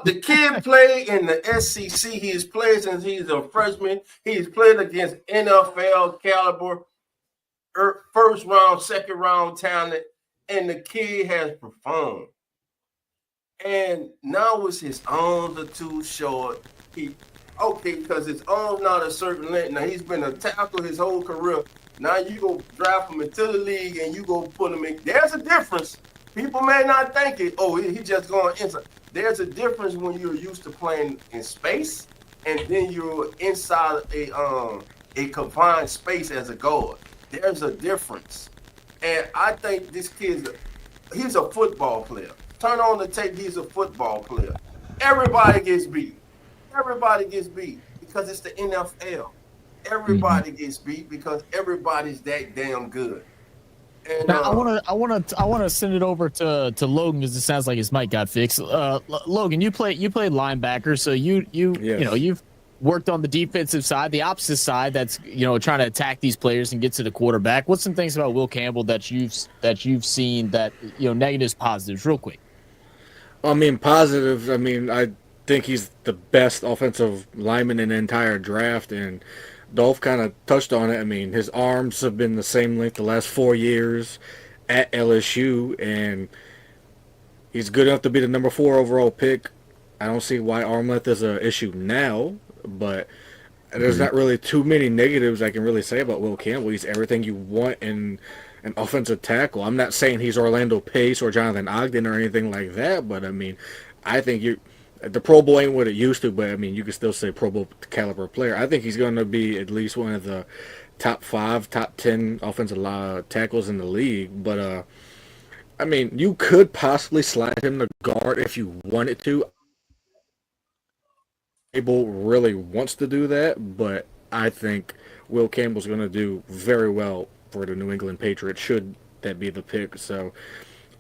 A: The kid played in the SEC. He's played since he's a freshman. He's played against NFL caliber, first round, second round talent, and the kid has performed. And now it's his arms are too short. Because his arm's not a certain length. Now he's been a tackle his whole career. Now you go draft him into the league and you go put him in. There's a difference. People may not think it. Oh, he just going inside. There's a difference when you're used to playing in space and then you're inside a confined space as a guard. There's a difference. And I think this he's a football player. Turn on the tape, he's a football player. Everybody gets beat. Everybody gets beat because it's the NFL. Everybody gets beat because everybody's that damn good. And
B: now, I want to send it over to Logan because it sounds like his mic got fixed. Logan, you played linebacker, so you've worked on the defensive side, the opposite side that's, trying to attack these players and get to the quarterback. What's some things about Will Campbell that you've seen that, negatives, positives, real quick?
G: I mean, positives. I mean, I think he's the best offensive lineman in the entire draft, and Dolph kind of touched on it. I mean, his arms have been the same length the last 4 years at LSU, and he's good enough to be the number 4 overall pick. I don't see why arm length is an issue now, but there's not really too many negatives I can really say about Will Campbell. He's everything you want in an offensive tackle. I'm not saying he's Orlando Pace or Jonathan Ogden or anything like that, but I mean, I think the Pro Bowl ain't what it used to, but I mean, you can still say Pro Bowl caliber player. I think he's going to be at least one of the top 5, top 10 offensive tackles in the league. But I mean, you could possibly slide him to guard if you wanted to. Abel really wants to do that, but I think Will Campbell's going to do very well for the New England Patriots, should that be the pick. So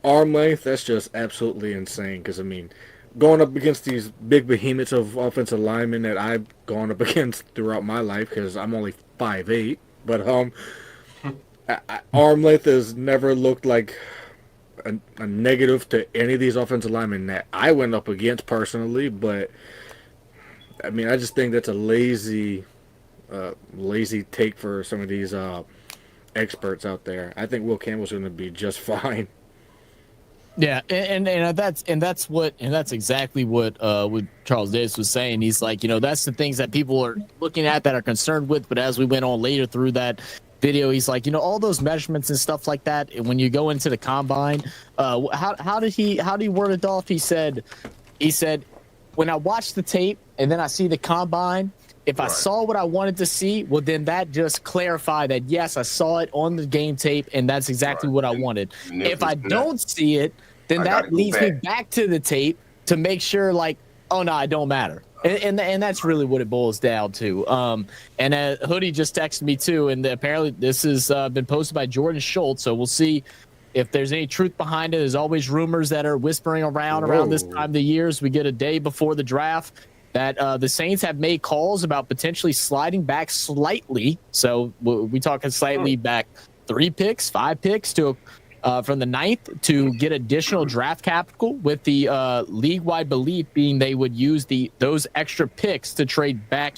G: arm length, that's just absolutely insane, because, I mean, going up against these big behemoths of offensive linemen that I've gone up against throughout my life, because I'm only 5'8", but arm length has never looked like a negative to any of these offensive linemen that I went up against personally, but I mean, I just think that's a lazy take for some of these experts out there. I think Will Campbell's going to be just fine.
B: Yeah, and that's exactly what Charles Davis was saying. He's like, that's the things that people are looking at that are concerned with. But as we went on later through that video, he's like, all those measurements and stuff like that. When you go into the combine, how did he word it off? He said, when I watch the tape and then I see the combine, if I saw what I wanted to see, well, then that just clarified that, yes, I saw it on the game tape, and that's exactly what I wanted. If I don't see it, then that leads me back to the tape to make sure, like, oh, no, it don't matter. And that's really what it boils down to. And Hoodie just texted me, too, and apparently this has been posted by Jordan Schultz, so we'll see if there's any truth behind it. There's always rumors that are whispering around this time of the year, as we get a day before the draft, that the Saints have made calls about potentially sliding back slightly. So we talking slightly back 3 picks, 5 picks to from the 9th to get additional draft capital, with the league-wide belief being they would use those extra picks to trade back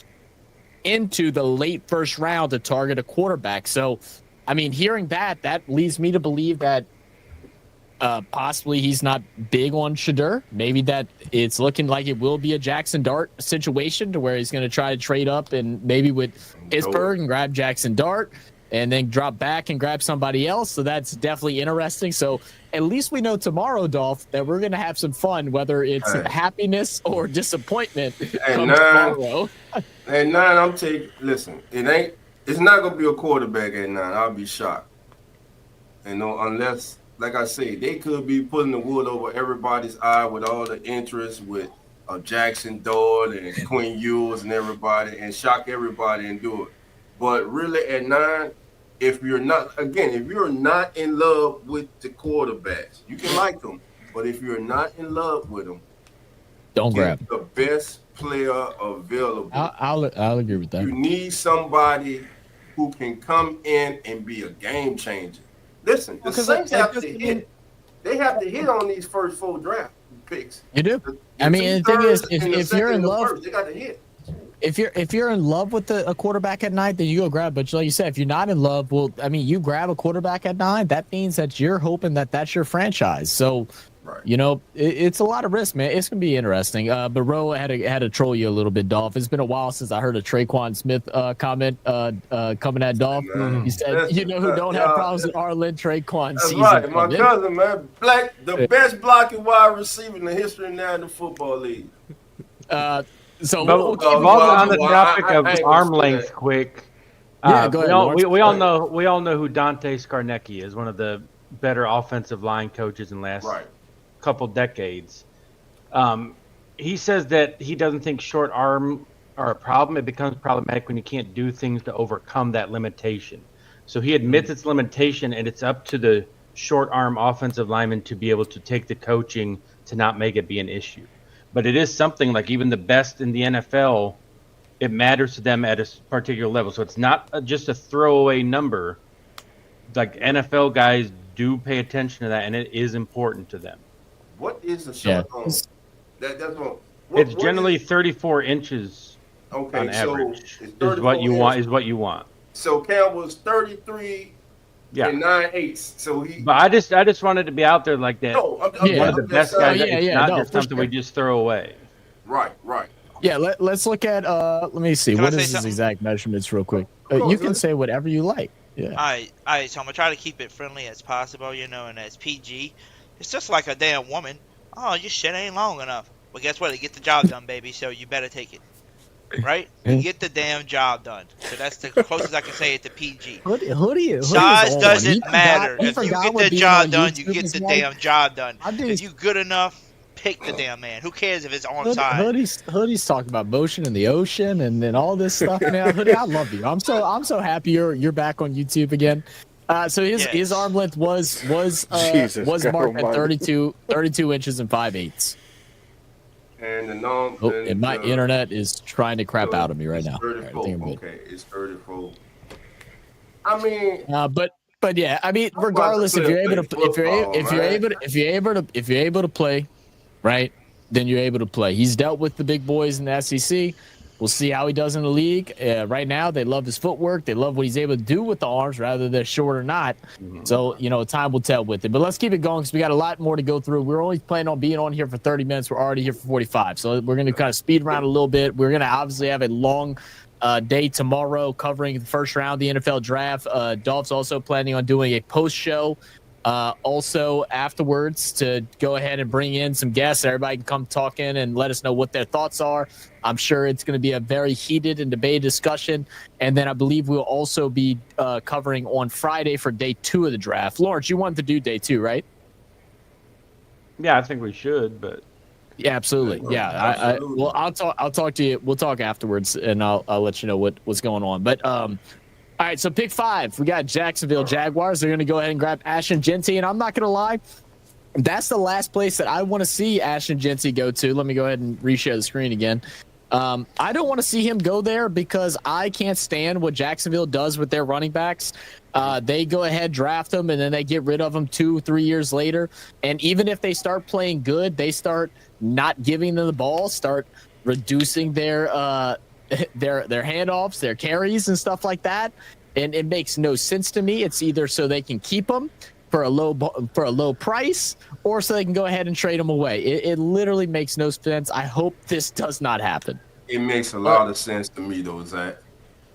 B: into the late first round to target a quarterback. So, I mean, hearing that leads me to believe that possibly he's not big on Shedeur. Maybe that it's looking like it will be a Jackson Dart situation, to where he's going to try to trade up and maybe with Pittsburgh and grab Jackson Dart and then drop back and grab somebody else. So that's definitely interesting. So at least we know tomorrow, Dolph, that we're going to have some fun, whether it's happiness or disappointment tomorrow.
A: At 9, I'm taking, listen, it's not going to be a quarterback at 9. I'll be shocked. Unless, like I say, they could be putting the wood over everybody's eye with all the interest with Jackson Dart and Quinn Ewers and everybody, and shock everybody and do it. But really at 9, if you're not in love with the quarterbacks, you can like them. But if you're not in love with them,
B: don't grab
A: the best player available.
B: I'll agree with that.
A: You need somebody who can come in and be a game changer. Listen, the Saints have to hit. They have to hit on these first 4 draft picks.
B: You do. I mean, the thing is, if you're in love,
A: they got to hit.
B: If you're in love with a quarterback at 9, then you go grab. But like you said, if you're not in love, well, I mean, you grab a quarterback at 9. That means that you're hoping that that's your franchise. So, it's a lot of risk, man. It's gonna be interesting. But Ro had to troll you a little bit, Dolph. It's been a while since I heard a Traquan Smith comment coming at Dolph. He said, who don't have problems with Arlen Traquan season.
A: Right, my cousin, man, the best blocking wide receiver in the history of the National Football League.
D: So on the topic of arm length, quick.
B: Yeah, go ahead.
D: We all know who Dante Scarnecchia is, one of the better offensive line coaches in the last couple decades. He says that he doesn't think short arm are a problem. It becomes problematic when you can't do things to overcome that limitation. So he admits it's limitation, and it's up to the short arm offensive lineman to be able to take the coaching to not make it be an issue. But it is something like even the best in the NFL, it matters to them at a particular level. So it's not just a throwaway number. Like NFL guys do pay attention to that, and it is important to them.
A: What is a short arm? That's what.
D: It's generally 34 inches on average. Is what you want. Is what you want.
A: So Campbell's 33 and 9/8. So he.
D: But I just wanted to be out there like that.
A: No,
D: one of the best guys. It's not just something we just throw away.
A: Right.
B: Yeah, let's look at let me see. What is his exact measurements real quick? You can say whatever you like. Yeah.
H: All right, so I'm gonna try to keep it friendly as possible, and as PG. It's just like a damn woman. Oh, your shit ain't long enough. Well, guess what? It get the job done, baby. So you better take it, right? You get the damn job done. So that's the closest I can say it to PG. Size doesn't matter. If you get the job done, you get the damn job done. If you good enough, pick the damn man. Who cares if it's on side?
B: Hoodie's talking about motion in the ocean and then all this stuff now. Hoodie, I love you. I'm so happy you're back on YouTube again. So his arm length was marked at 32 inches and 5/8. And my internet is trying to crap out of me right now.
A: 34. Okay, it's 34. I mean,
B: but yeah, I mean, regardless, if you're able to play, right, then you're able to play. He's dealt with the big boys in the SEC. We'll see how he does in the league. Right now, they love his footwork. They love what he's able to do with the arms, rather they're short or not. Mm-hmm. So, time will tell with it. But let's keep it going because we got a lot more to go through. We're only planning on being on here for 30 minutes. We're already here for 45. So we're going to kind of speed around a little bit. We're going to obviously have a long day tomorrow covering the first round of the NFL draft. Dolph's also planning on doing a post show also afterwards to go ahead and bring in some guests. Everybody can come talk in and let us know what their thoughts are. I'm sure it's going to be a very heated and debated discussion. And then I believe we'll also be covering on Friday for day 2 of the draft. Lawrence, you wanted to do day 2, right?
D: Yeah, I think we should, but
B: yeah, absolutely. Yeah, well, I'll talk to you. We'll talk afterwards, and I'll let you know what's going on. But all right, so pick 5. We got Jacksonville Jaguars. They're going to go ahead and grab Ashton Jeanty, and I'm not going to lie, that's the last place that I want to see Ashton Jeanty go to. Let me go ahead and reshare the screen again. I don't want to see him go there because I can't stand what Jacksonville does with their running backs. They go ahead, draft them, and then they get rid of them 2-3 years later. And even if they start playing good, they start not giving them the ball, start reducing their handoffs, their carries, and stuff like that. And it makes no sense to me. It's either so they can keep them for a low price, or so they can go ahead and trade them away. It literally makes no sense. I hope this does not happen.
A: It makes a lot of sense to me, though, Zach.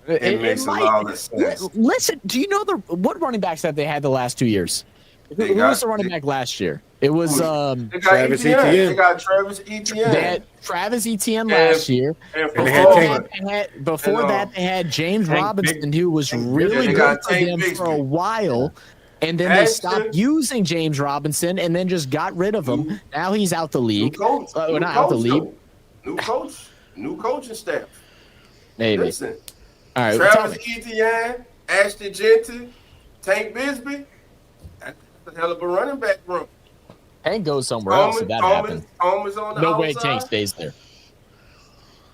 A: It makes a lot of sense.
B: Listen, do you know what running backs that they had the last 2 years? Who was the running back last year? It was
A: Travis Etienne. They got Travis Etienne.
B: They had Travis Etienne last year.
A: And
B: before that, they had James Robinson, who was really good for them for a while. And then they stopped using James Robinson and then just got rid of him. Now he's out the league.
A: New coaching staff.
B: Maybe.
A: Listen,
B: all right,
A: Travis Etienne, Ashton Jeanty, Tank Bisbee. That's a hell of a running back room.
B: Tank goes somewhere else if that happens. No way Tank stays there.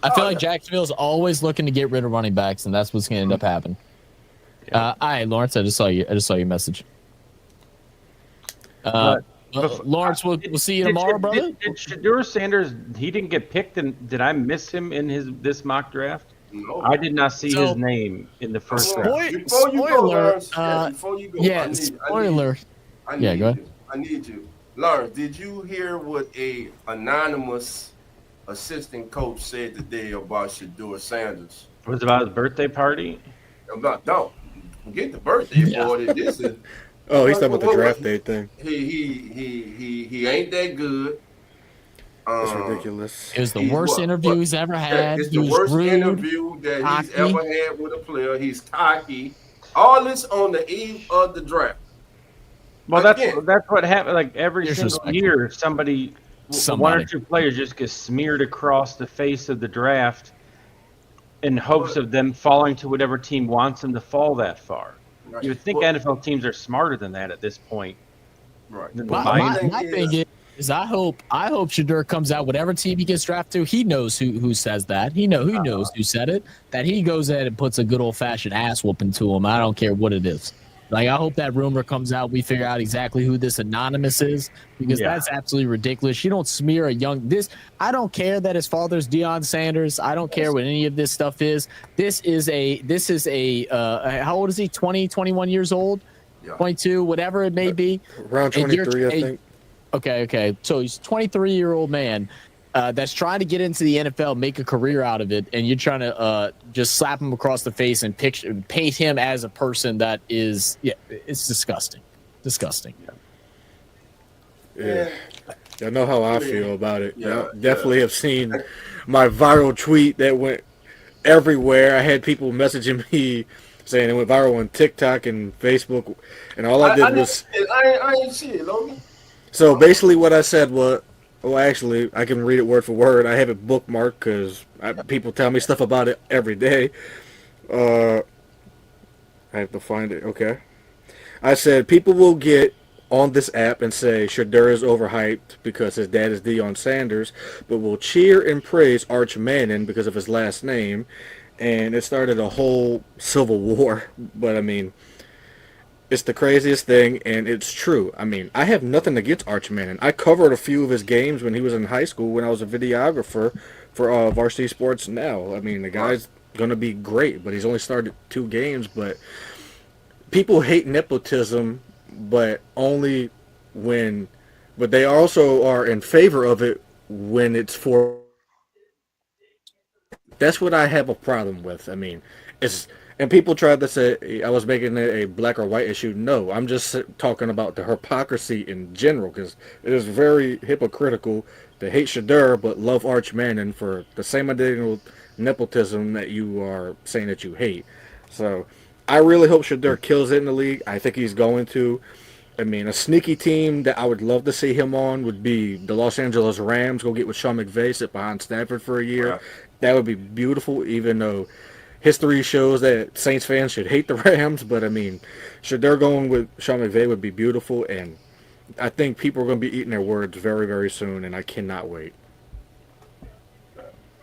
B: I feel like Jacksonville's always looking to get rid of running backs, and that's what's going to end up happening. All right, Lawrence, I just saw your message. Lawrence, we'll see you tomorrow, brother.
D: Did Shedeur Sanders? He didn't get picked, and did I miss him in this mock draft?
A: No.
D: I did not see his name in the first draft.
B: Spoiler.
A: Before you go,
B: spoiler.
A: Go ahead. I need you. Lawrence, did you hear what a anonymous assistant coach said today about Shedeur Sanders?
D: It was about his birthday party.
A: Don't forget the birthday boy. This is.
G: Oh, he's talking about the draft day thing.
A: He ain't that good.
G: That's ridiculous.
B: It was the worst interview he's ever had.
A: It's the worst interview that he's ever had with a player. He's cocky. All this on the eve of the draft.
D: Well, that's what happened. Like every single year, somebody, one or two players just get smeared across the face of the draft in hopes of them falling to whatever team wants them to fall that far. Right. You would think NFL teams are smarter than that at this point.
A: Right.
B: My thing is, is I hope Shedeur comes out, whatever team he gets drafted to, he knows who says that. He knows who said it. That he goes ahead and puts a good old fashioned ass whooping to him. I don't care what it is. Like, I hope that rumor comes out. We figure out exactly who this anonymous is, because that's absolutely ridiculous. You don't smear a young I don't care that his father's Deion Sanders. I don't care what any of this stuff is. This is a how old is he? 20, 21 years old, 22, whatever it may be.
G: Around 23, I think.
B: Okay. So he's a 23-year-old man that's trying to get into the NFL, make a career out of it, and you're trying to just slap him across the face and paint him as a person that is, it's disgusting. Disgusting.
G: Yeah. I know how I feel about it. I definitely have seen my viral tweet that went everywhere. I had people messaging me saying it went viral on TikTok and Facebook, and all I did was...
A: I ain't see it, Logan.
G: So basically what I said was, well, actually, I can read it word for word. I have it bookmarked because people tell me stuff about it every day. I have to find it. Okay. I said, people will get on this app and say Shedeur is overhyped because his dad is Deion Sanders, but will cheer and praise Arch Manning because of his last name. And it started a whole civil war. But, I mean, it's the craziest thing, and it's true. I mean, I have nothing against Arch Manning. I covered a few of his games when he was in high school when I was a videographer for Varsity Sports Now. I mean, the guy's going to be great, but he's only started 2 games. But people hate nepotism, but only when... But they also are in favor of it when it's for... That's what I have a problem with. I mean, it's... And people tried to say I was making it a black or white issue. No, I'm just talking about the hypocrisy in general, because it is very hypocritical to hate Shedeur but love Arch Manning for the same identical nepotism that you are saying that you hate. So I really hope Shedeur kills it in the league. I think he's going to. I mean, a sneaky team that I would love to see him on would be the Los Angeles Rams. Go get with Sean McVay, sit behind Stafford for a year. Right. That would be beautiful, even though history shows that Saints fans should hate the Rams, but I mean, Shedeur going with Sean McVay would be beautiful, and I think people are going to be eating their words very, very soon, and I cannot wait.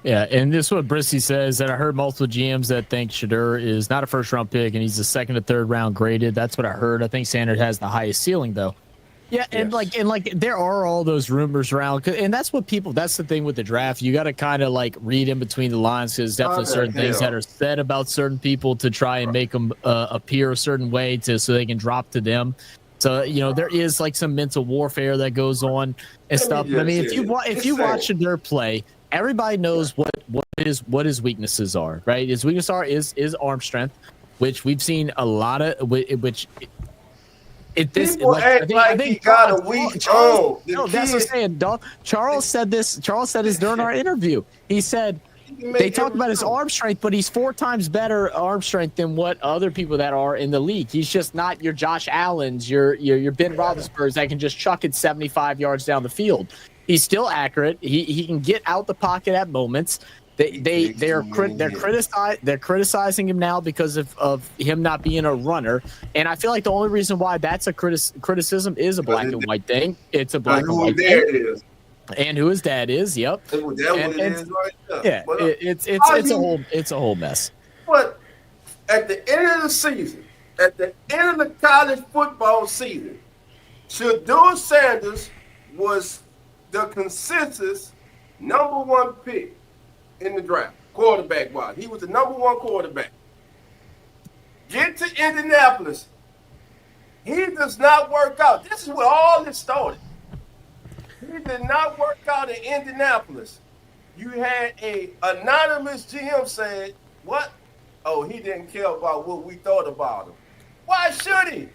B: Yeah, and this is what Brissy says, that I heard multiple GMs that think Shedeur is not a first-round pick, and he's a second or third round graded. That's what I heard. I think Sanders has the highest ceiling, though. Yeah, and like there are all those rumors around, and that's what people. That's the thing with the draft. You got to kind of like read in between the lines, because definitely certain things that are said about certain people to try and make them appear a certain way so they can drop to them. So there is like some mental warfare that goes on and stuff. I mean, if you watch Shedeur play, everybody knows what his weaknesses are. Right, his weaknesses is arm strength, which we've seen a lot of. Which
A: People act like he got a weak arm.
B: No, that's what I'm saying, Dolph. Charles said this during our interview. He said they talk about his arm strength, but he's 4 times better arm strength than what other people that are in the league. He's just not your Josh Allens, your Ben Roethlisbergers that can just chuck it 75 yards down the field. He's still accurate. He can get out the pocket at moments. They're criticizing him now because of him not being a runner, and I feel like the only reason why that's a criticism is a black and white thing. It's a black and white thing. And who his dad is. Yep. Yeah. It's a whole mess.
A: But at the end of the season, at the end of the college football season, Shedeur Sanders was the consensus #1 pick in the draft, quarterback-wise. He was the #1 quarterback. Get to Indianapolis. He does not work out. This is where all this started. He did not work out in Indianapolis. You had a anonymous GM saying, what? Oh, he didn't care about what we thought about him. Why should he?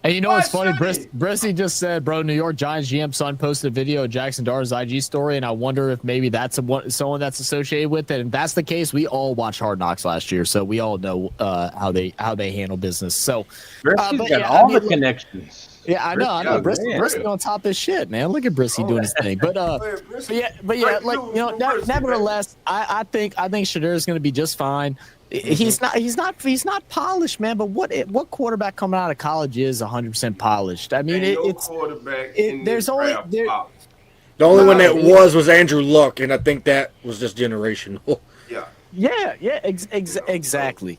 B: And you know what's funny? Brissy just said, bro, New York Giants GM son posted a video of Jackson Dar's IG story, and I wonder if maybe that's someone that's associated with it. And if that's the case, we all watched Hard Knocks last year, so we all know how they handle business. So
D: Brissy's got all the connections.
B: Yeah, I know. Brissy on top of his shit, man. Look at Brissy doing his thing. But nevertheless, I think Shedeur is going to be just fine. He's not polished, man. But what quarterback coming out of college is 100% polished? I mean,
A: Ain't no
B: it's
A: quarterback in
B: there's
A: this
B: only
A: draft
B: there.
A: polished.
G: The only one
B: No,
G: that was Andrew Luck, and I think that was just generational.
A: Yeah.
B: Yeah, exactly.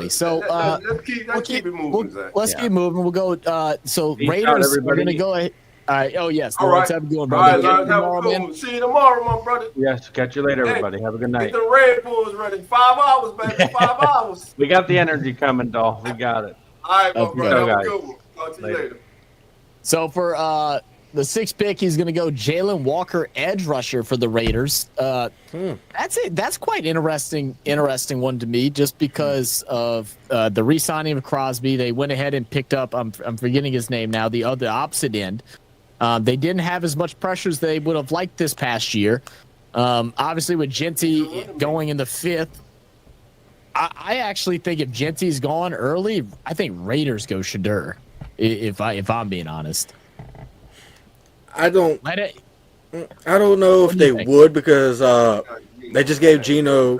B: So
A: Let's keep it moving, Zach.
B: let's keep moving. We'll go. So
D: Peace out,
B: Raiders are
D: everybody.
B: going to go ahead. All right. Oh yes.
A: All
B: Lawrence,
A: right.
B: have a good one,
A: All
B: brother.
A: right,
B: Get
A: Lance, have a
B: tomorrow,
A: good
B: man.
A: one. See you tomorrow, my brother.
D: Yes, catch you later, everybody. Have a good night.
A: Get the Red Bulls ready. 5 hours, baby. 5 hours.
D: We got the energy coming, Dolph. We got it.
A: All right, my
B: That's
A: brother.
D: good.
A: Have a
D: Guys.
A: good one. Talk to you
D: Later.
A: later.
B: So for the 6th pick, he's going to go Jalen Walker, edge rusher for the Raiders. That's it. That's quite interesting one to me, just because of the re-signing of Crosby. They went ahead and picked up. I'm forgetting his name now. The opposite end. They didn't have as much pressure as they would have liked this past year. Obviously, with Genty going in the 5th, I actually think if Genty's gone early, I think Raiders go Shadur. If I'm being honest.
G: I don't
B: Let it.
G: know
B: What
G: if
B: do you
G: they
B: think?
G: would, because they just gave Geno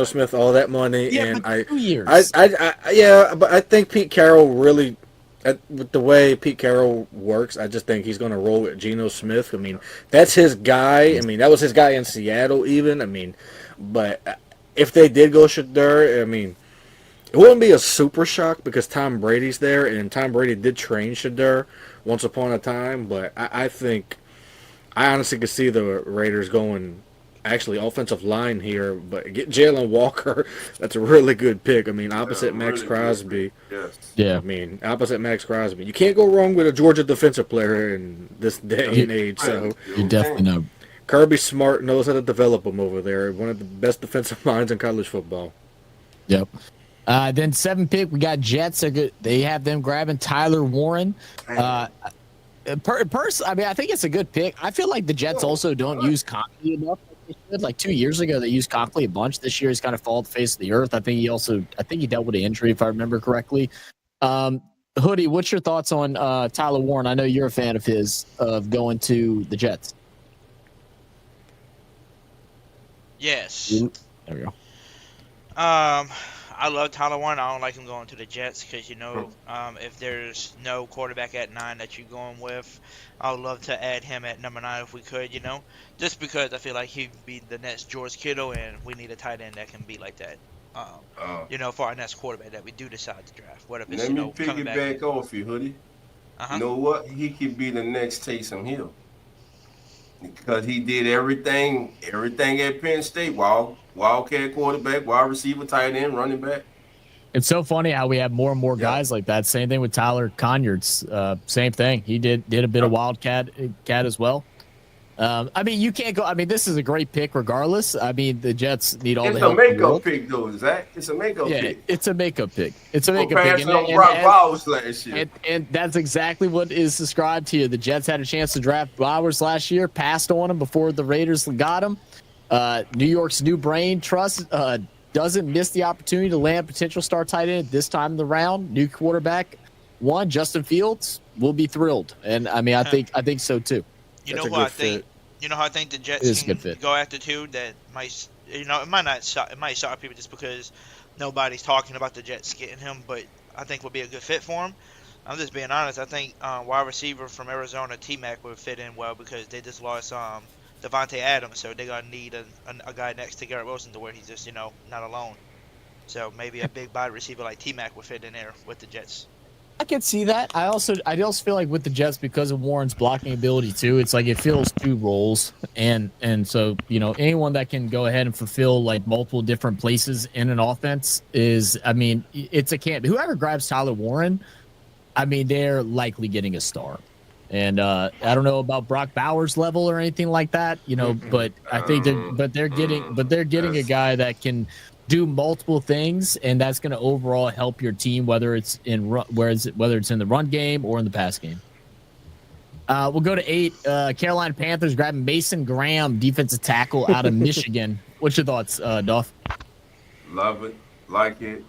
G: Smith all that money,
B: Yeah,
G: and
B: but 2 years.
G: yeah, but I think Pete Carroll really, with the way Pete Carroll works, I just think he's going to roll with Geno Smith. I mean, that's his guy. I mean, that was his guy in Seattle even. I mean, but if they did go Shadur, I mean, it wouldn't be a super shock because Tom Brady's there, and Tom Brady did train Shadur once upon a time, but I think I honestly could see the Raiders going actually offensive line here, but get Jalen Walker. That's a really good pick. I mean, opposite Max
A: really
G: Crosby.
A: Yes.
B: Yeah.
G: I mean, opposite Max Crosby. You can't go wrong with a Georgia defensive player in this day and age. So
B: You definitely know.
G: Kirby Smart knows how to develop them over there. One of the best defensive minds in college football.
B: Yep. Then 7th pick, we got Jets. They have them grabbing Tyler Warren. I mean, I think it's a good pick. I feel like the Jets also don't use Conkley enough. Like 2 years ago, they used Conkley a bunch. This year, he's kind of fallen the face of the earth. I think he dealt with an injury, if I remember correctly. Hoodie, what's your thoughts on Tyler Warren? I know you're a fan of his, of going to the Jets.
H: Yes.
B: There we go.
H: I love Tyler Warren. I don't like him going to the Jets because, if there's no quarterback at 9 that you're going with, I would love to add him at number 9 if we could, just because I feel like he'd be the next George Kittle, and we need a tight end that can be like that, for our next quarterback that we do decide to draft. What if it's,
A: Let me
H: coming back?
A: piggyback off you, Hoodie.
H: Uh-huh.
A: You know what? He could be the next Taysom Hill. Because he did everything at Penn State. Wildcat quarterback, wide receiver, tight end, running back.
B: It's so funny how we have more and more guys like that. Same thing with Tyler Conyards. Same thing. He did a bit of Wildcat as well. I mean, you can't go. I mean, this is a great pick regardless. I mean, the Jets need all the help.
A: It's a makeup pick, though, Zach. It's a makeup pick.
B: It's a makeup pick. And that's exactly what is described here. The Jets had a chance to draft Bowers last year, passed on him before the Raiders got him. New York's new brain trust doesn't miss the opportunity to land potential star tight end this time in the round. New quarterback, Justin Fields, will be thrilled, and I mean, I think so too.
H: You know who I think the Jets can go after too. That might, it might shock people just because nobody's talking about the Jets getting him, but I think would be a good fit for him. I'm just being honest. I think wide receiver from Arizona, T-Mac, would fit in well because they just lost Devontae Adams, so they're gonna need a guy next to Garrett Wilson to where he's just not alone. So maybe a big body receiver like T-Mac would fit in there with the Jets.
B: I can see that. I also feel like with the Jets, because of Warren's blocking ability too, it's like it fills 2 roles, and so anyone that can go ahead and fulfill like multiple different places in an offense is, I mean, it's a can't. Whoever grabs Tyler Warren, I mean, they're likely getting a star. And I don't know about Brock Bowers' level or anything like that, but I think they're getting a guy that can do multiple things, and that's going to overall help your team, whether it's in the run game or in the pass game. We'll go to 8. Carolina Panthers grabbing Mason Graham, defensive tackle out of Michigan. What's your thoughts, Dolph?
A: Love it, like it.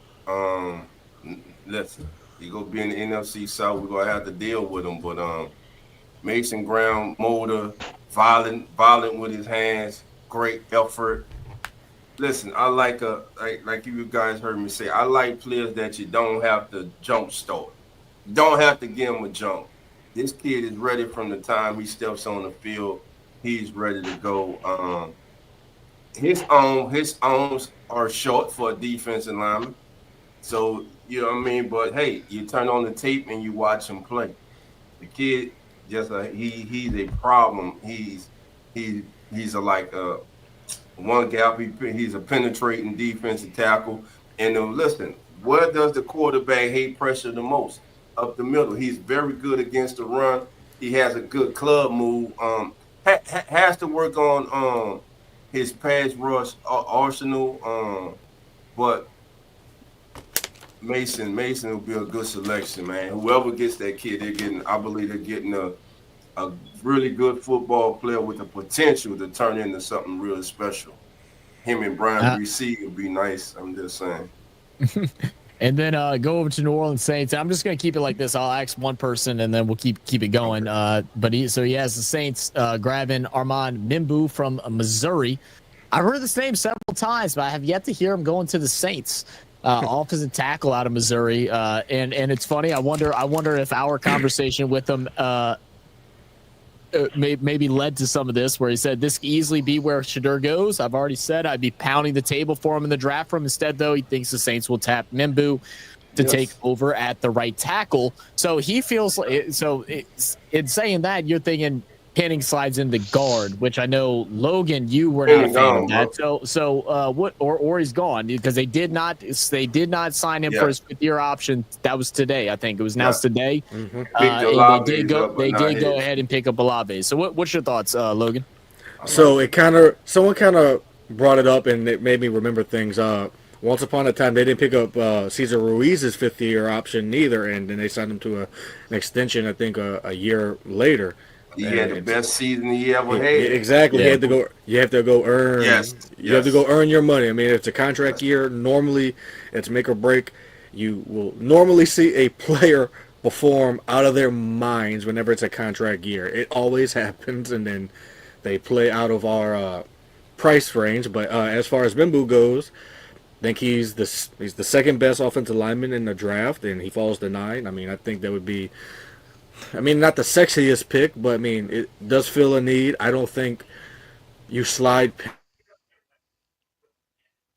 A: Listen, he gonna be in the NFC South. We're gonna have to deal with him, but Mason Graham, motor, violent with his hands, great effort. listen, I like like you guys heard me say, I like players that you don't have to jump start. You don't have to give him a jump. This kid is ready from the time he steps on the field. He's ready to go. His arms are short for a defensive lineman. So, you know what I mean? But hey, you turn on the tape and you watch him play. The kid he's a problem. He's a like one gap. He's a penetrating defensive tackle. And listen, where does the quarterback hate pressure the most? Up the middle. He's very good against the run. He has a good club move. Has to work on his pass rush arsenal. But Mason will be a good selection, man. Whoever gets that kid, I believe they're getting a really good football player with the potential to turn into something really special. Him and Brian Bresee would be nice. I'm just saying.
B: And then go over to New Orleans Saints. I'm just going to keep it like this. I'll ask one person, and then we'll keep it going. Okay. But he has the Saints grabbing Armand Mimbu from Missouri. I've heard this name several times, but I have yet to hear him going to the Saints. Offensive tackle out of Missouri. And it's funny. I wonder if our conversation with him maybe led to some of this, where he said this could easily be where Shedeur goes. I've already said I'd be pounding the table for him in the draft room. Instead, though, he thinks the Saints will tap Mimbu to take over at the right tackle. So he feels like, so in saying that, you're thinking Penning slides in the guard, which I know Logan, you were not a fan of that. So what? Or he's gone because they did not sign him for his 5th-year option. That was today, I think it was announced today.
A: Mm-hmm.
B: They did go ahead and pick up Olave. So what's your thoughts, Logan?
G: So someone kind of brought it up, and it made me remember things. Once upon a time, they didn't pick up Cesar Ruiz's 5th-year option neither, and then they signed him to an extension. I think a year later.
A: He had the best season he ever had.
G: Exactly. Yeah. You have to go earn.
A: Yes.
G: You have to go earn your money. I mean, it's a contract year. Normally, it's make or break. You will normally see a player perform out of their minds whenever it's a contract year. It always happens, and then they play out of our price range. But as far as Mimbu goes, I think he's the second best offensive lineman in the draft, and he falls to 9. I mean, I think that would be. I mean, not the sexiest pick, but I mean, it does fill a need. I don't think you slide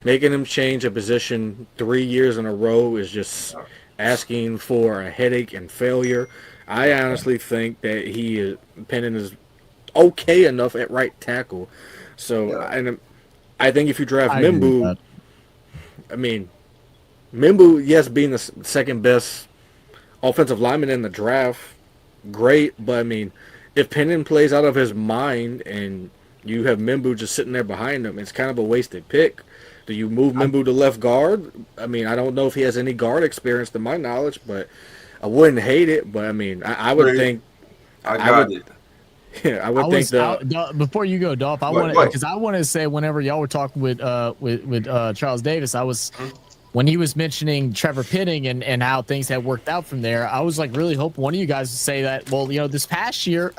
G: making him change a position 3 years in a row is just asking for a headache and failure. I honestly think that Penning is okay enough at right tackle. So, and I think if you draft Mimbu, I mean, Mimbu, yes, being the second best offensive lineman in the draft, great, but I mean, if Penning plays out of his mind and you have Mimbu just sitting there behind him, it's kind of a wasted pick. Do you move Mimbu to left guard? I mean, I don't know if he has any guard experience to my knowledge, but I wouldn't hate it. But I mean, I would think I would think
B: before you go, Dolph, I want to say whenever y'all were talking with Charles Davis, when he was mentioning Trevor Penning and how things had worked out from there, I was like really hoping one of you guys would say that, well, this past year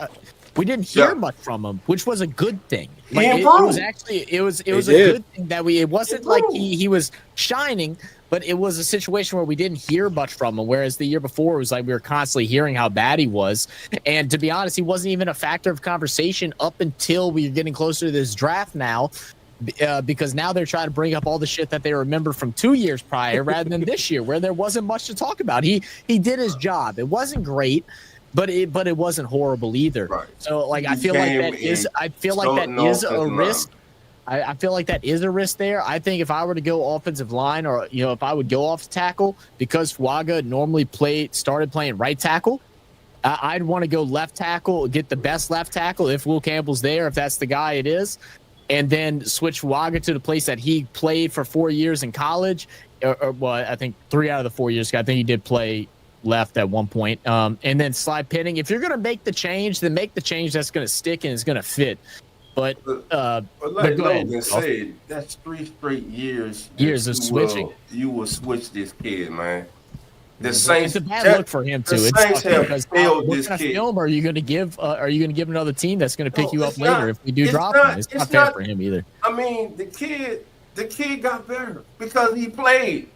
B: we didn't hear much from him, which was a good thing. Like it was a good thing that it wasn't like he was shining, but it was a situation where we didn't hear much from him. Whereas the year before, it was like we were constantly hearing how bad he was. And to be honest, he wasn't even a factor of conversation up until we were getting closer to this draft now. Because now they're trying to bring up all the shit that they remember from 2 years prior rather than this year where there wasn't much to talk about. He did his job. It wasn't great, but it wasn't horrible either. Right. So like I feel like that is a risk. I feel like that is a risk there. I think if I were to go offensive line or if I would go off tackle, because Fuaga normally started playing right tackle, I'd want to go left tackle, get the best left tackle if Will Campbell's there, if that's the guy it is. And then switch Waga to the place that he played for 4 years in college. Well, I think 3 out of the 4 years. I think he did play left at one point. And then slide Penning. If you're going to make the change, then make the change that's going to stick and is going to fit. But
A: like Logan said, that's 3 straight years.
B: Years of switching.
A: You will switch this kid, man. The
B: Saints, it's a bad look for him too. It's because what kind of film are you going to give? Are you going to give another team that's going to pick you up later if we do drop him? It's not fair for him either.
A: I mean, the kid The kid got better because he played.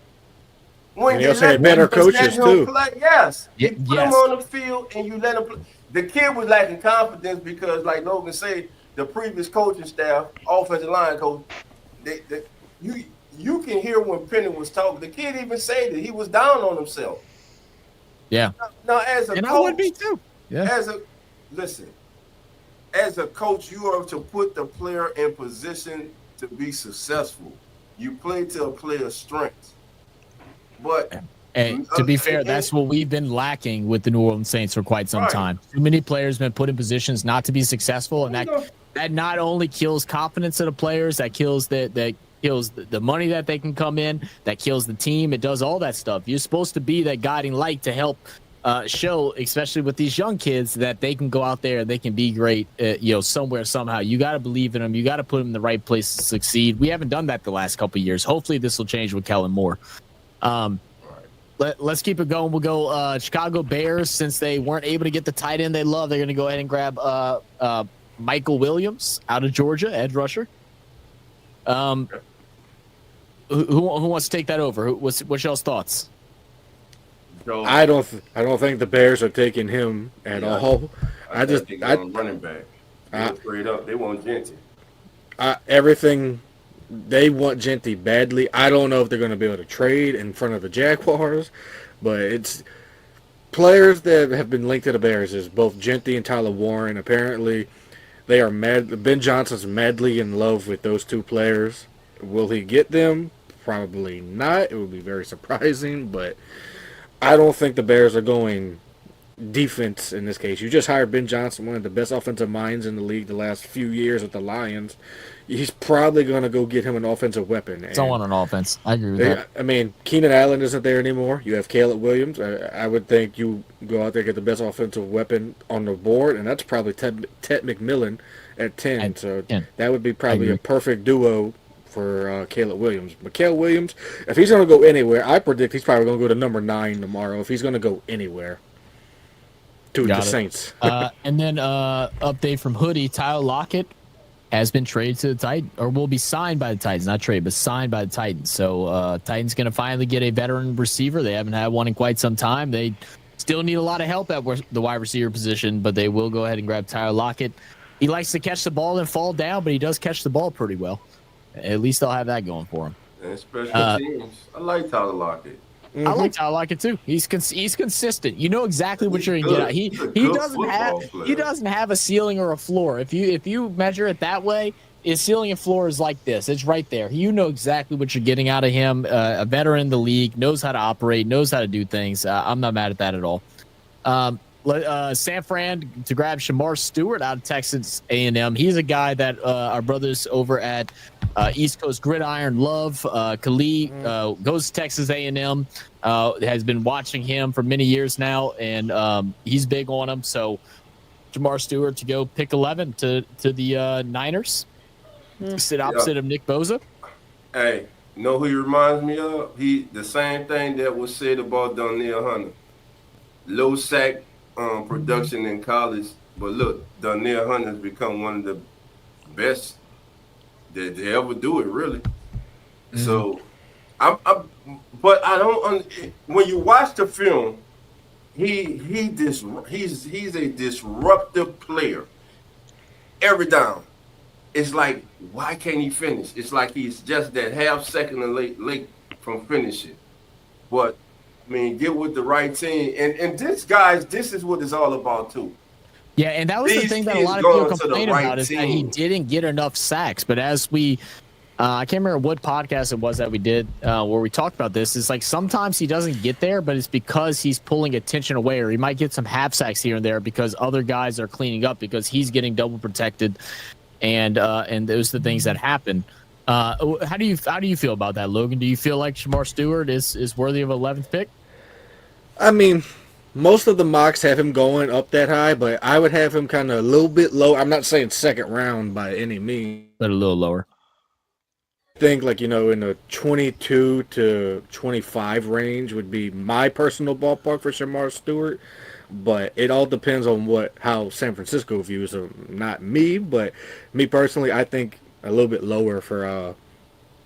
A: When
G: And he
A: they
G: also had
A: let
G: better
A: him, just let
G: coaches,
A: him
G: too.
A: play, yes, you put him
B: Yes.
A: on the field and you let him play. The kid was lacking confidence because, like Logan said, the previous coaching staff, offensive line coach, you can hear when Penny was talking. The kid even said that he was down on himself.
B: Yeah.
A: Now, as a
B: And I
A: coach,
B: would be too. Yeah.
A: Listen, as a coach, you are to put the player in position to be successful. You play to a player's strengths. But
B: And to be fair, that's what we've been lacking with the New Orleans Saints for quite some
A: Right.
B: time. Too many players been put in positions not to be successful, and that not only kills confidence of the players, that kills that kills the money that they can come in, that kills the team. It does all that stuff. You're supposed to be that guiding light to help show, especially with these young kids, that they can go out there and they can be great, somewhere, somehow. You got to believe in them. You got to put them in the right place to succeed. We haven't done that the last couple of years. Hopefully this will change with Kellen Moore. Let's keep it going. We'll go Chicago Bears. Since they weren't able to get the tight end they love, they're going to go ahead and grab Michael Williams out of Georgia, edge rusher. Who wants to take that over? What's y'all's thoughts?
G: I don't think the Bears are taking him at all.
A: I running back. Straight up, they want Genty.
G: Everything. They want Genty badly. I don't know if they're going to be able to trade in front of the Jaguars, but it's players that have been linked to the Bears is both Genty and Tyler Warren. Apparently, they are mad. Ben Johnson's madly in love with those two players. Will he get them? Probably not. It would be very surprising, but I don't think the Bears are going defense in this case. You just hired Ben Johnson, one of the best offensive minds in the league the last few years at the Lions. He's probably going to go get him an offensive weapon.
B: Someone on offense. I agree with that.
G: I mean, Keenan Allen isn't there anymore. You have Caleb Williams. I would think you go out there and get the best offensive weapon on the board, and that's probably Ted McMillan at 10. That would be probably a perfect duo for Caleb Williams. But Caleb Williams, if he's going to go anywhere, I predict he's probably going to go to number 9 tomorrow if he's going to go anywhere. To the Saints.
B: And then update from Hoodie, Tyler Lockett has been traded to the Titans, or will be signed by the Titans, not traded, but signed by the Titans. So Titans going to finally get a veteran receiver. They haven't had one in quite some time. They still need a lot of help at the wide receiver position, but they will go ahead and grab Tyler Lockett. He likes to catch the ball and fall down, but he does catch the ball pretty well. At least they'll have that going for him.
A: And special teams. I like Tyler Lockett.
B: Mm-hmm. I like Tyler Lockett too. He's consistent. You know exactly what you're gonna get out. He doesn't have a ceiling or a floor. If you measure it that way, his ceiling and floor is like this. It's right there. You know exactly what you're getting out of him. A veteran in the league, knows how to operate, knows how to do things. I'm not mad at that at all. San Fran to grab Shamar Stewart out of Texas A&M. He's a guy that our brothers over at East Coast Gridiron love. Khalid goes to Texas A&M, has been watching him for many years now, and he's big on him. So Shamar Stewart to go pick 11 to the Niners. Sit opposite of Nick Bosa.
A: Hey, you know who he reminds me of? The same thing that was said about Donnell Hunter. Low sack production in college, but look, Donnell Hunter's become one of the best that they ever do it, really. Mm-hmm. So, but I don't. When you watch the film, he's a disruptive player. Every down, it's like, why can't he finish? It's like he's just that half second and late from finishing. But I mean, get with the right team, and this is what it's all about too.
B: Yeah, and that was the thing that a lot of people complain about is that he didn't get enough sacks. But as I can't remember what podcast it was that we did where we talked about this. It's like sometimes he doesn't get there, but it's because he's pulling attention away, or he might get some half sacks here and there because other guys are cleaning up because he's getting double protected, and those are the things that happen. How do you feel about that, Logan? Do you feel like Shamar Stewart is worthy of 11th pick?
G: I mean, most of the mocks have him going up that high, but I would have him kind of a little bit low. I'm not saying second round by any means,
B: but a little lower.
G: I think in the 22 to 25 range would be my personal ballpark for Shamar Stewart. But it all depends on how San Francisco views him. Not me, but me personally, I think a little bit lower for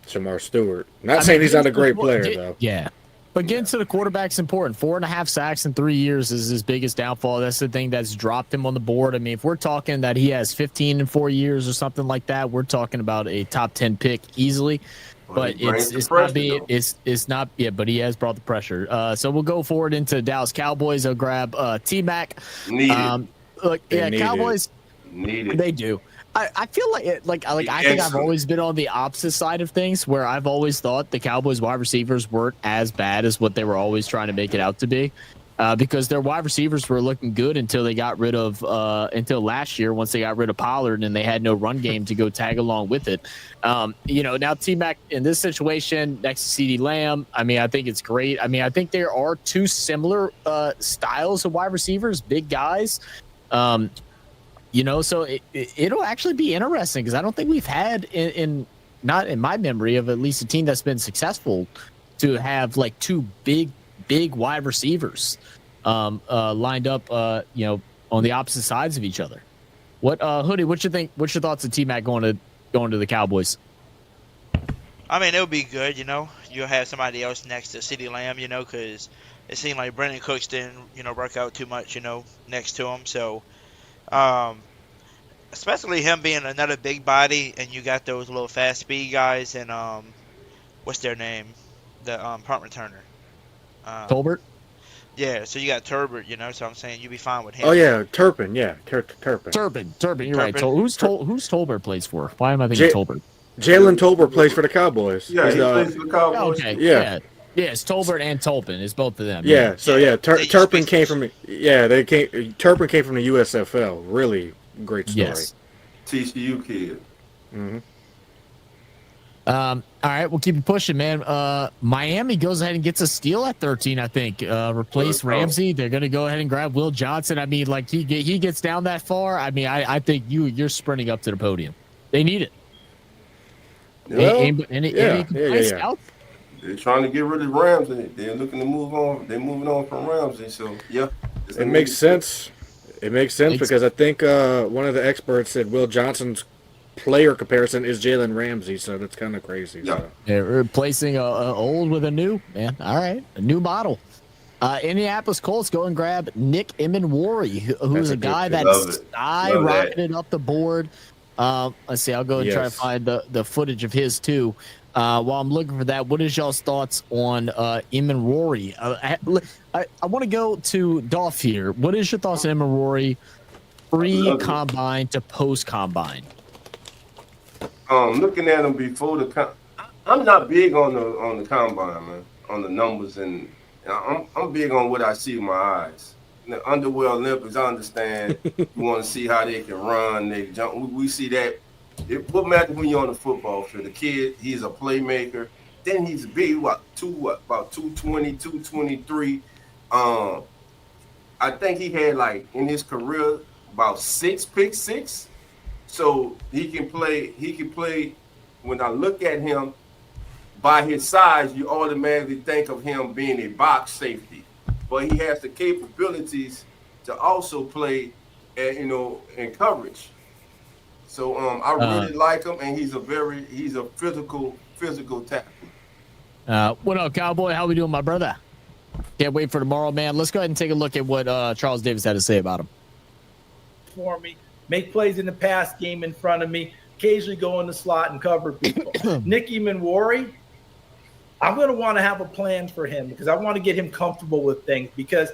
G: Shamar Stewart. Not saying he's not a great player, though.
B: Yeah. But getting to the quarterback's important. 4.5 sacks in 3 years is his biggest downfall. That's the thing that's dropped him on the board. I mean, if we're talking that he has 15 in 4 years or something like that, we're talking about a top 10 pick easily. But it's not. Yeah, but he has brought the pressure. So we'll go forward into Dallas Cowboys. They'll grab T-Mac. Look, yeah, Cowboys. They do. I feel I think I've always been on the opposite side of things, where I've always thought the Cowboys wide receivers weren't as bad as what they were always trying to make it out to be, because their wide receivers were looking good until they got rid of until last year, once they got rid of Pollard and they had no run game to go tag along with it. Now T-Mac in this situation next to CeeDee Lamb, I mean, I think it's great. I mean, I think there are two similar styles of wide receivers, big guys. So it'll actually be interesting, because I don't think we've had not in my memory of at least a team that's been successful to have like two big wide receivers lined up, on the opposite sides of each other. What Hoodie? What you think? What's your thoughts of T-Mac going to the Cowboys?
H: I mean, it'll be good. You'll have somebody else next to CeeDee Lamb. Because it seemed like Brandon Cooks didn't work out too much. Next to him, so. Especially him being another big body, and you got those little fast speed guys, and what's their name? The punt returner.
B: Tolbert?
H: Yeah, so you got Turbert, so I'm saying you'd be fine with him.
G: Oh yeah, Turpin, yeah. Turpin,
B: you're right. Who's Tolbert plays for? Why am I thinking Tolbert?
G: Jalen Tolbert plays for the Cowboys.
A: Yeah, he plays for the Cowboys.
B: Okay, yeah. Yeah, it's Tolbert and Tolpin. It's both of them.
G: Yeah, so Turpin came from Turpin came from the USFL. Really great story.
A: Yes. TCU kid.
G: Mm-hmm.
B: All right, we'll keep it pushing, man. Miami goes ahead and gets a steal at 13, I think. Replace Ramsey. They're going to go ahead and grab Will Johnson. I mean, like he gets down that far. I mean, I think you're sprinting up to the podium. They need it.
A: Well, They're trying to get rid of Ramsey. They're looking to move on. They're moving on from Ramsey. So, yeah.
G: It makes sense. It makes sense because I think one of the experts said Will Johnson's player comparison is Jalen Ramsey. So that's kind of crazy.
A: Yeah.
G: So.
B: They're replacing a old with a new, man. All right. A new model. Indianapolis Colts go and grab Nick Emenwari, who's a guy that skyrocketed up the board. Let's see. I'll go and try to find the footage of his, too. While I'm looking for that, what is y'all's thoughts on Emenwari? I want to go to Dolph here. What is your thoughts on Emenwari pre-combine to post-combine?
A: Looking at him before the I'm not big on the combine, man, on the numbers, and I'm big on what I see with my eyes. The Underwear Olympics, I understand. You want to see how they can run, they jump. We see that. What matters when you're on the football field? The kid, he's a playmaker. Then he's big, about 220, 223. I think he had, like, in his career, about 6 pick six. So he can play. When I look at him, by his size, you automatically think of him being a box safety. But he has the capabilities to also play, in coverage. So I really like him, and he's a physical tackler.
B: What up, Cowboy? How we doing, my brother? Can't wait for tomorrow, man. Let's go ahead and take a look at what Charles Davis had to say about him.
F: For me, make plays in the pass game in front of me, occasionally go in the slot and cover people. Nick Emenwari, I'm going to want to have a plan for him because I want to get him comfortable with things because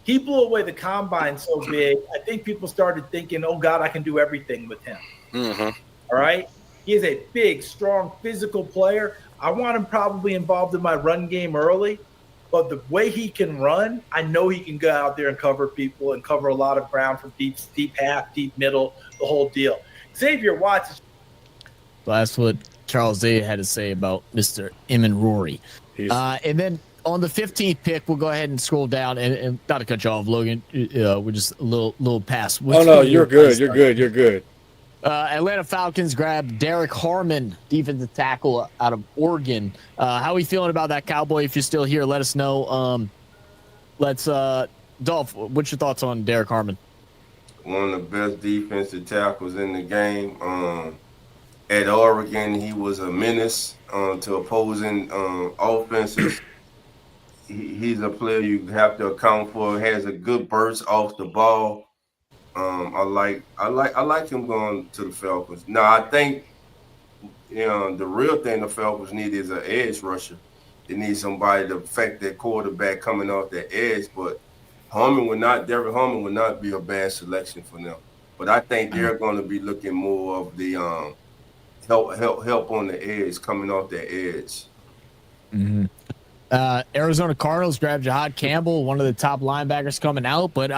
F: he blew away the combine so big. I think people started thinking, oh, God, I can do everything with him.
I: Mm-hmm.
F: All right? He is a big, strong, physical player. I want him probably involved in my run game early. But the way he can run, I know he can go out there and cover people and cover a lot of ground from deep half, deep middle, the whole deal. Xavier Watts.
B: So that's what Charles Day had to say about Mr. Emenwari. And then on the 15th pick, we'll go ahead and scroll down. And not to cut you off, Logan, we're just a little past.
G: Oh, no, you're good. You're good.
B: Atlanta Falcons grab Derek Harmon, defensive tackle out of Oregon. How are we feeling about that, Cowboy? If you're still here, let us know. Dolph, what's your thoughts on Derek Harmon?
A: One of the best defensive tackles in the game. At Oregon, he was a menace to opposing offenses. He's a player you have to account for. Has a good burst off the ball. I like him going to the Falcons. Now I think the real thing the Falcons need is an edge rusher. They need somebody to affect that quarterback coming off that edge. But Derek Harmon would not be a bad selection for them. But I think they're going to be looking more of the help on the edge, coming off the edge.
B: Mm-hmm. Arizona Cardinals grabbed Jahad Campbell, one of the top linebackers coming out, but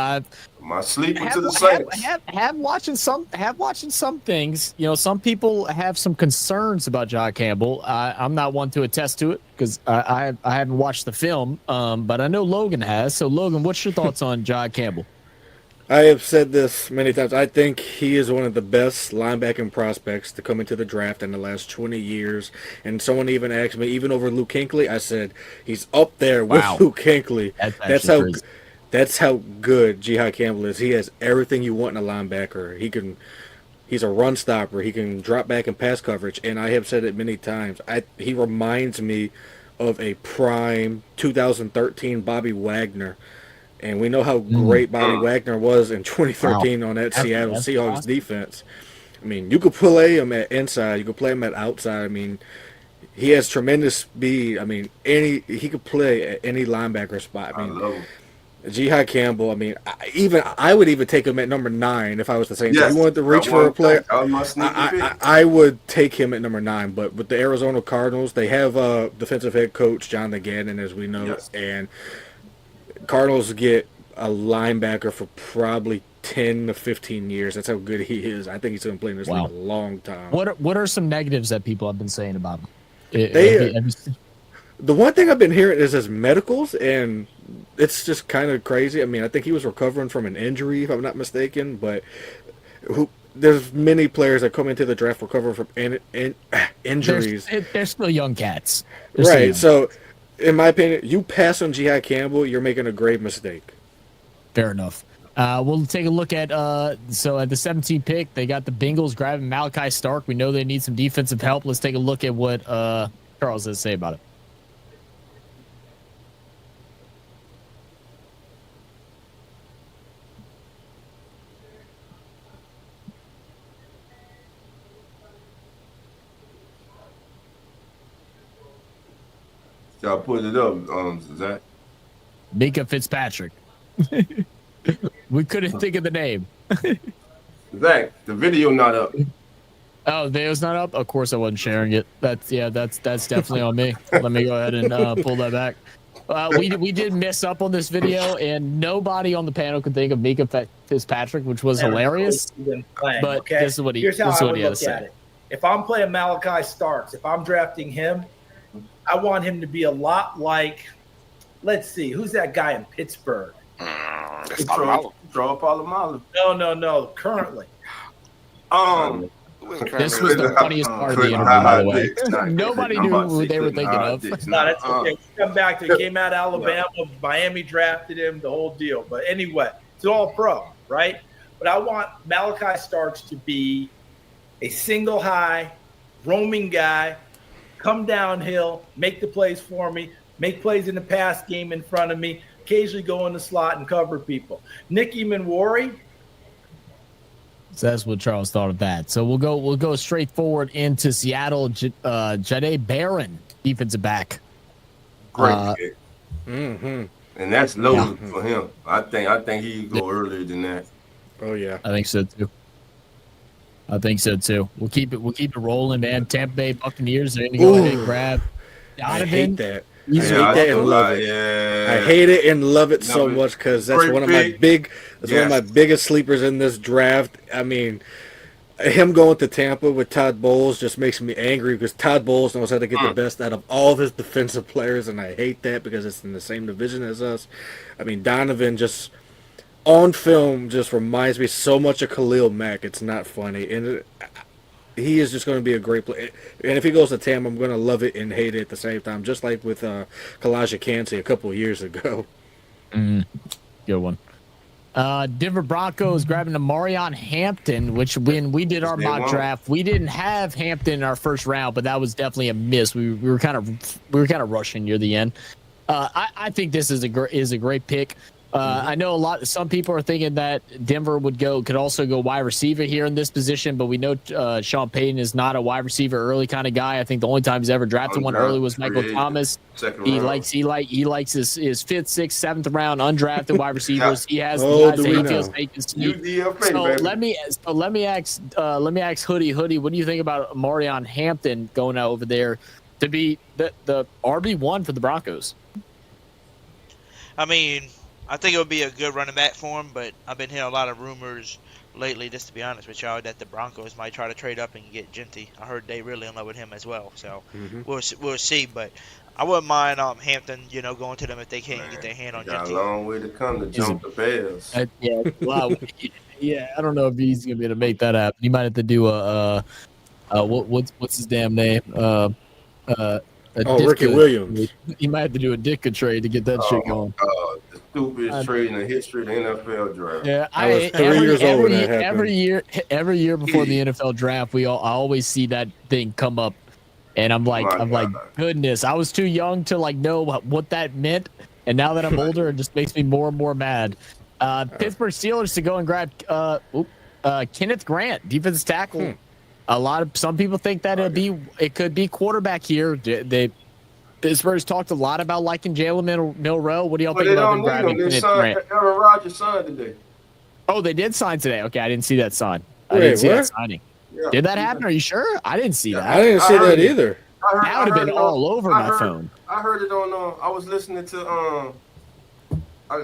A: my sleeper to the Saints.
B: Have watching some things. You know, some people have some concerns about Jahad Campbell. I'm not one to attest to it because I haven't watched the film, but I know Logan has. So Logan, what's your thoughts on Jahad Campbell?
G: I have said this many times. I think he is one of the best linebacking prospects to come into the draft in the last 20 years. And someone even asked me, even over Luke Kuechly, I said he's up there with Luke Kuechly. That's how good Jahad Campbell is. He has everything you want in a linebacker. He's a run stopper. He can drop back and pass coverage. And I have said it many times. He reminds me of a prime 2013 Bobby Wagner. And we know how great Bobby Wagner was in 2013 on that Seattle Seahawks defense. I mean, you could play him at inside. You could play him at outside. I mean, he has tremendous speed. I mean, he could play at any linebacker spot. I mean, Jahad Campbell, I mean, I would even take him at number 9 if I was the Saints. If you wanted to reach for a player, I would take him at number 9. But with the Arizona Cardinals, they have defensive head coach John Gannon, as we know, and Cardinals get a linebacker for probably 10 to 15 years. That's how good he is. I think he's going to play in this league a long time.
B: What are some negatives that people have been saying about him?
G: The one thing I've been hearing is his medicals, and it's just kind of crazy. I mean, I think he was recovering from an injury, if I'm not mistaken, but there's many players that come into the draft recovering from injuries.
B: They're still young cats.
G: Right, so in my opinion, you pass on Jahad Campbell, you're making a grave mistake.
B: Fair enough. We'll take a look at so at the 17th pick, they got the Bengals grabbing Malachi Stark. We know they need some defensive help. Let's take a look at what Charles has to say about it.
A: Y'all put it up, Zach.
B: Mika Fitzpatrick. We couldn't think of the name.
A: Zach, the video not up.
B: Oh, the video's not up? Of course I wasn't sharing it. That's definitely on me. Let me go ahead and pull that back. We did miss up on this video, and nobody on the panel could think of Mika Fitzpatrick, which was hilarious. But this is what he had to say.
F: If I'm playing Malachi Starks, if I'm drafting him, I want him to be a lot like, let's see, who's that guy in Pittsburgh?
A: Draw Polamalu.
F: No, currently.
B: This was the funniest part of the interview, by the way. Nobody knew who they were thinking of.
F: No, that's okay. We come back to it. Came out of Alabama. Miami drafted him, the whole deal. But anyway, it's an all-pro, right? But I want Malachi Starks to be a single high, roaming guy, come downhill, make the plays for me, make plays in the pass game in front of me, occasionally go in the slot and cover people. Nicky Manwari.
B: So that's what Charles thought of that. So we'll go straight forward into Seattle. Jahdae Barron, defensive back.
A: Great. And that's low for him. I think he could go earlier than that.
G: Oh yeah.
B: I think so too. We'll keep it rolling, man. Tampa Bay Buccaneers are gonna go ahead and grab Donovan.
G: I hate that.
A: I hate it and love it.
G: I hate it and love it so much because that's one of my biggest sleepers in this draft. I mean, him going to Tampa with Todd Bowles just makes me angry because Todd Bowles knows how to get the best out of all of his defensive players, and I hate that because it's in the same division as us. I mean, Donovan just on film just reminds me so much of Khalil Mack. It's not funny, and he is just going to be a great player. And if he goes to Tampa, I'm going to love it and hate it at the same time, just like with Kalijah Kancey a couple of years ago.
B: Good one. Denver Broncos grabbing the Marion Hampton, which when we did our mock draft, we didn't have Hampton in our first round, but that was definitely a miss. We were kind of rushing near the end. I think this is a great pick. I know some people are thinking that Denver could also go wide receiver here in this position, but we know Sean Payton is not a wide receiver early kind of guy. I think the only time he's ever drafted one early was Michael Thomas. He likes his fifth, sixth, seventh round undrafted wide receivers. He has guys that he feels they can sneak. So let me ask Hoodie, what do you think about Marion Hampton going out over there to be the RB1 for the Broncos?
H: I mean, I think it would be a good running back for him, but I've been hearing a lot of rumors lately, just to be honest with y'all, that the Broncos might try to trade up and get Genty. I heard they really in love with him as well, so we'll see. But I wouldn't mind Hampton, going to them if they can't get their hand on
A: got
H: Genty.
A: a long way to come to jump the Bears.
B: Yeah, I don't know if he's gonna be able to make that happen. He might have to do what's his damn name?
G: Ricky Williams.
B: He might have to do a Ditka trade to get that shit going.
A: The stupidest trade in the history of the NFL draft.
B: Yeah,
G: I was 3 years old when that happened.
B: Every year before the NFL draft, I always see that thing come up, and I'm like, goodness, I was too young to know what that meant, and now that I'm older, it just makes me more and more mad. Pittsburgh Steelers to go and grab Kenneth Grant, defensive tackle. Some people think that it could be quarterback here. Pittsburgh's talked a lot about liking Jalen Milroe. What do y'all think about them grabbing Kenneth Grant?
A: Aaron Rodgers signed today.
B: Oh, they did sign today. Okay, I didn't see that sign. I didn't see that signing.
A: Yeah.
B: Did that happen? Are you sure? I didn't see that.
G: I didn't see that either.
B: That would have been all over my phone.
A: I heard it on. I was listening to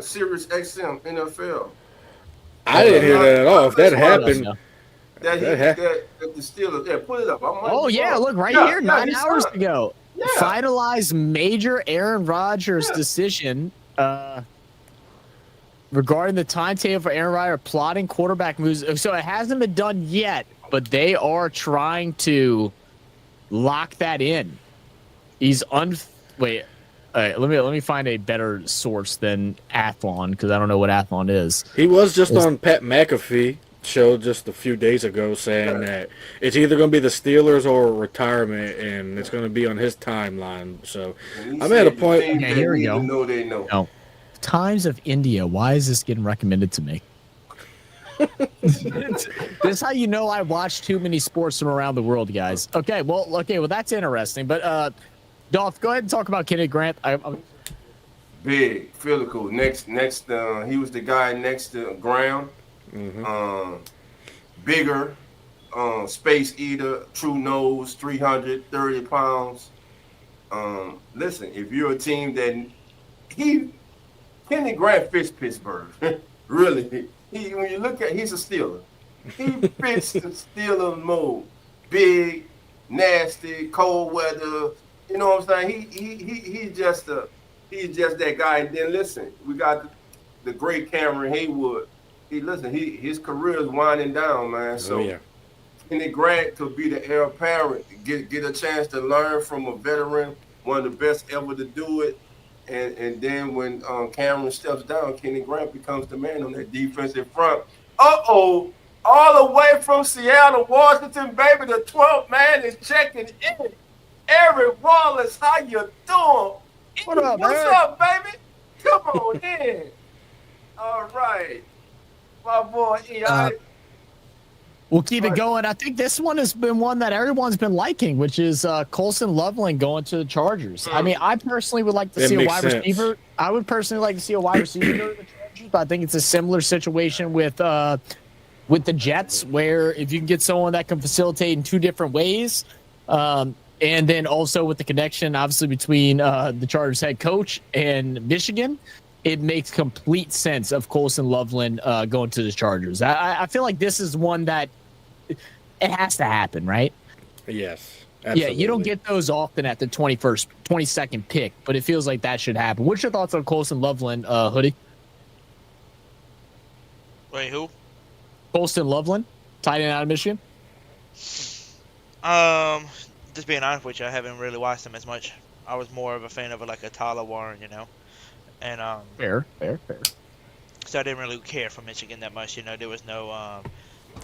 A: Sirius XM NFL.
G: I didn't hear that at all. If that happened.
A: That the Steelers. Yeah, put it up.
B: Look right here. 9 hours ago. Yeah. Finalized major Aaron Rodgers decision regarding the timetable for Aaron Rodgers plotting quarterback moves. So it hasn't been done yet, but they are trying to lock that in. He's wait. All right, let me find a better source than Athlon because I don't know what Athlon is.
G: He was just on Pat McAfee show just a few days ago saying that it's either going to be the Steelers or retirement, and it's going to be on his timeline. So I'm at a point.
B: Okay, here we go.
A: They know.
B: No. Times of India. Why is this getting recommended to me? This is how you know I watch too many sports from around the world, guys. Okay, well, that's interesting. But Dolph, go ahead and talk about Kenneth Grant.
A: Big, physical. Next, he was the guy next to Graham. Bigger, space eater, true nose, 330 pounds. Listen, if you're a team that Kenny Grant fits Pittsburgh, really. When you look at, he's a Steeler. He fits the Steeler mold. Big, nasty, cold weather. You know what I'm saying? He's just that guy. And then listen, we got the great Cameron Haywood. His career is winding down, man. So Kenny Grant could be the heir apparent, get a chance to learn from a veteran, one of the best ever to do it. And then when Cameron steps down, Kenny Grant becomes the man on that defensive front. All the way from Seattle, Washington, baby, the 12th man is checking in. Eric Wallace, how you doing? What's up, baby? Come on in. All right. My boy,
B: we'll keep it going. I think this one has been one that everyone's been liking, which is Colson Loveland going to the Chargers. I mean, I personally would like to see a wide receiver. I would personally like to see a wide receiver go to the Chargers, but I think it's a similar situation with the Jets, where if you can get someone that can facilitate in two different ways, and then also with the connection, obviously, between the Chargers head coach and Michigan, it makes complete sense of Colson Loveland going to the Chargers. I feel like this is one that it has to happen, right?
G: Yes. Absolutely.
B: Yeah, you don't get those often at the 22nd pick, but it feels like that should happen. What's your thoughts on Colson Loveland, Hoodie?
H: Wait, who?
B: Colson Loveland, tight end out of Michigan.
H: Just being honest with you, I haven't really watched him as much. I was more of a fan of a Tyler Warren, And
B: fair.
H: So I didn't really care for Michigan that much. There was no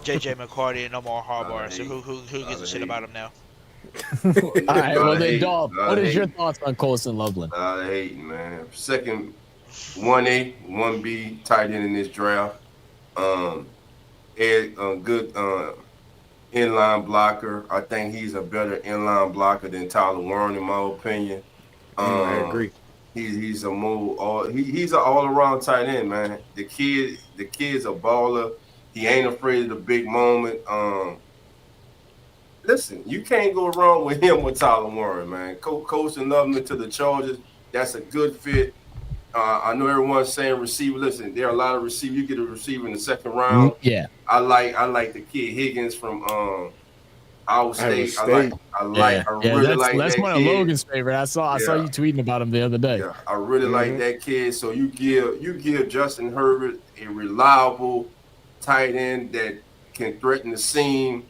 H: J.J. McCarty and no more Harbaugh. So who gives a shit about him now?
B: All right, well then, Dolph, what is your
A: hate.
B: thoughts on Colson Loveland?
A: Hating, man. Second, 1A, 1B tight end in this draft. Good inline blocker. I think he's a better inline blocker than Tyler Warren, in my opinion.
G: I agree.
A: He's a he's an all around tight end, man. The kid's a baller. He ain't afraid of the big moment. Listen, you can't go wrong with him with Tyler Warren, man. Coaching Loveland to the Chargers, that's a good fit. I know everyone's saying receiver. Listen, there are a lot of receivers. You get a receiver in the second round.
B: Yeah,
A: I like the kid Higgins from Iowa State. I really like
B: that's
A: that
B: one
A: kid.
B: of Logan's favorite. I saw you tweeting about him the other day.
A: Yeah, I really like that kid. So you give Justin Herbert a reliable tight end that can threaten the seam,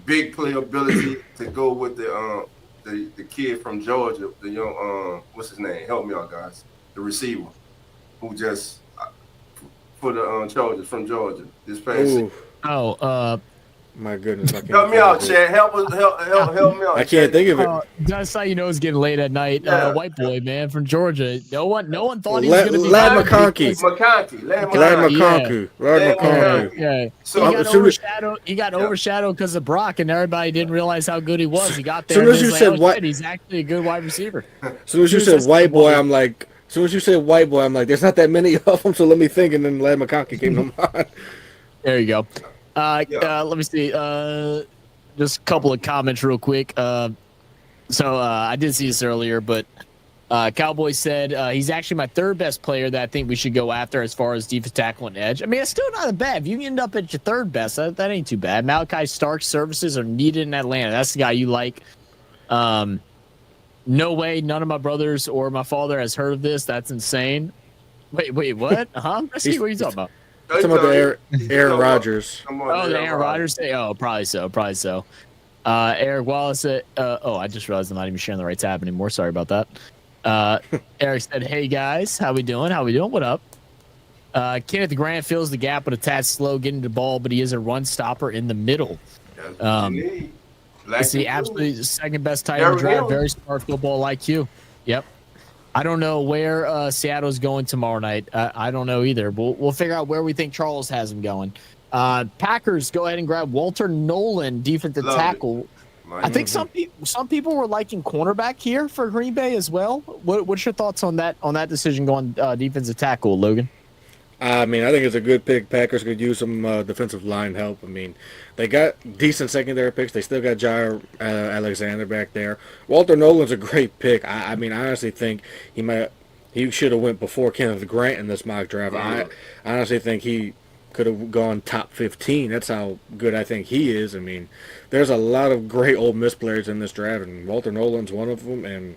A: big playability to go with the kid from Georgia, the young what's his name? Help me out, guys. The receiver who just for the Chargers from Georgia this past season.
G: My goodness.
A: Help me out, Chad. Help me out.
G: I can't think of it.
B: That's how you know it's getting late at night.
A: Yeah.
B: White boy, man, from Georgia. No one thought he was going to be
G: Lad
B: good.
G: McConkey.
A: Lad
G: McConkey.
B: Yeah.
A: So
B: he got overshadowed because of Brock, and everybody didn't realize how good he was. He got there.
G: Soon as you said
B: shit, he's actually a good wide receiver.
G: As soon as you said white boy, I'm like, there's not that many of them, so let me think, and then Lad McConkey came to mind.
B: There you go. Let me see. Just a couple of comments real quick. So I did see this earlier, but Cowboy said he's actually my third best player that I think we should go after as far as defense tackle and edge. I mean, it's still not that bad. If you end up at your third best, that ain't too bad. Malachi Stark's services are needed in Atlanta. That's the guy you like. No way none of my brothers or my father has heard of this. That's insane. Wait, what? Huh? What are you talking about?
G: Talking about the Aaron Rodgers.
B: Oh, the Aaron Rodgers thing? Oh, probably so. Eric Wallace said, I just realized I'm not even sharing the right tab anymore. Sorry about that. Eric said, hey, guys, how we doing? What up? Kenneth Grant fills the gap with a tad slow getting the ball, but he is a run stopper in the middle. It's the absolute second best tight end draft. Very smart football IQ. Yep. I don't know where Seattle's going tomorrow night. I don't know either. We'll figure out where we think Charles has him going. Packers go ahead and grab Walter Nolan, defensive tackle. I think some people were liking cornerback here for Green Bay as well. What's your thoughts on that decision going defensive tackle, Logan?
G: I mean, I think it's a good pick. Packers could use some defensive line help. I mean, they got decent secondary picks. They still got Jair Alexander back there. Walter Nolan's a great pick. I mean, I honestly think he should have went before Kenneth Grant in this mock draft. I honestly think he could have gone top 15. That's how good I think he is. I mean, there's a lot of great Ole Miss players in this draft, and Walter Nolan's one of them. And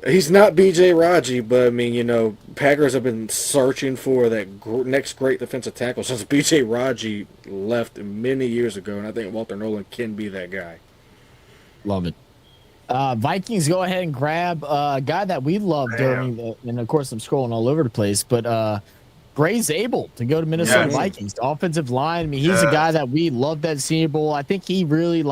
G: he's not B.J. Raji, but, I mean, Packers have been searching for that next great defensive tackle since B.J. Raji left many years ago, and I think Walter Nolan can be that guy.
B: Love it. Vikings go ahead and grab a guy that we love and, of course, I'm scrolling all over the place, but Gray's able to go to Minnesota Vikings. The offensive line, I mean, he's a guy that we loved at Senior Bowl. I think he really,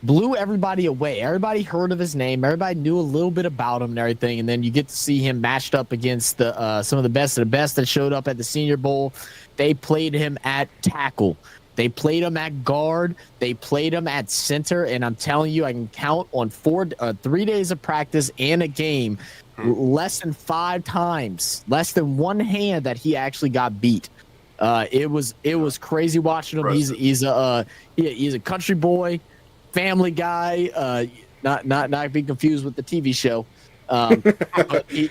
B: blew everybody away. Everybody heard of his name. Everybody knew a little bit about him and everything. And then you get to see him matched up against some of the best of the best that showed up at the Senior Bowl. They played him at tackle. They played him at guard. They played him at center. And I'm telling you, I can count on 3 days of practice and a game, less than 5 times, less than one hand that he actually got beat. It was crazy watching him. He's a country boy. Family guy, not be confused with the TV show. But he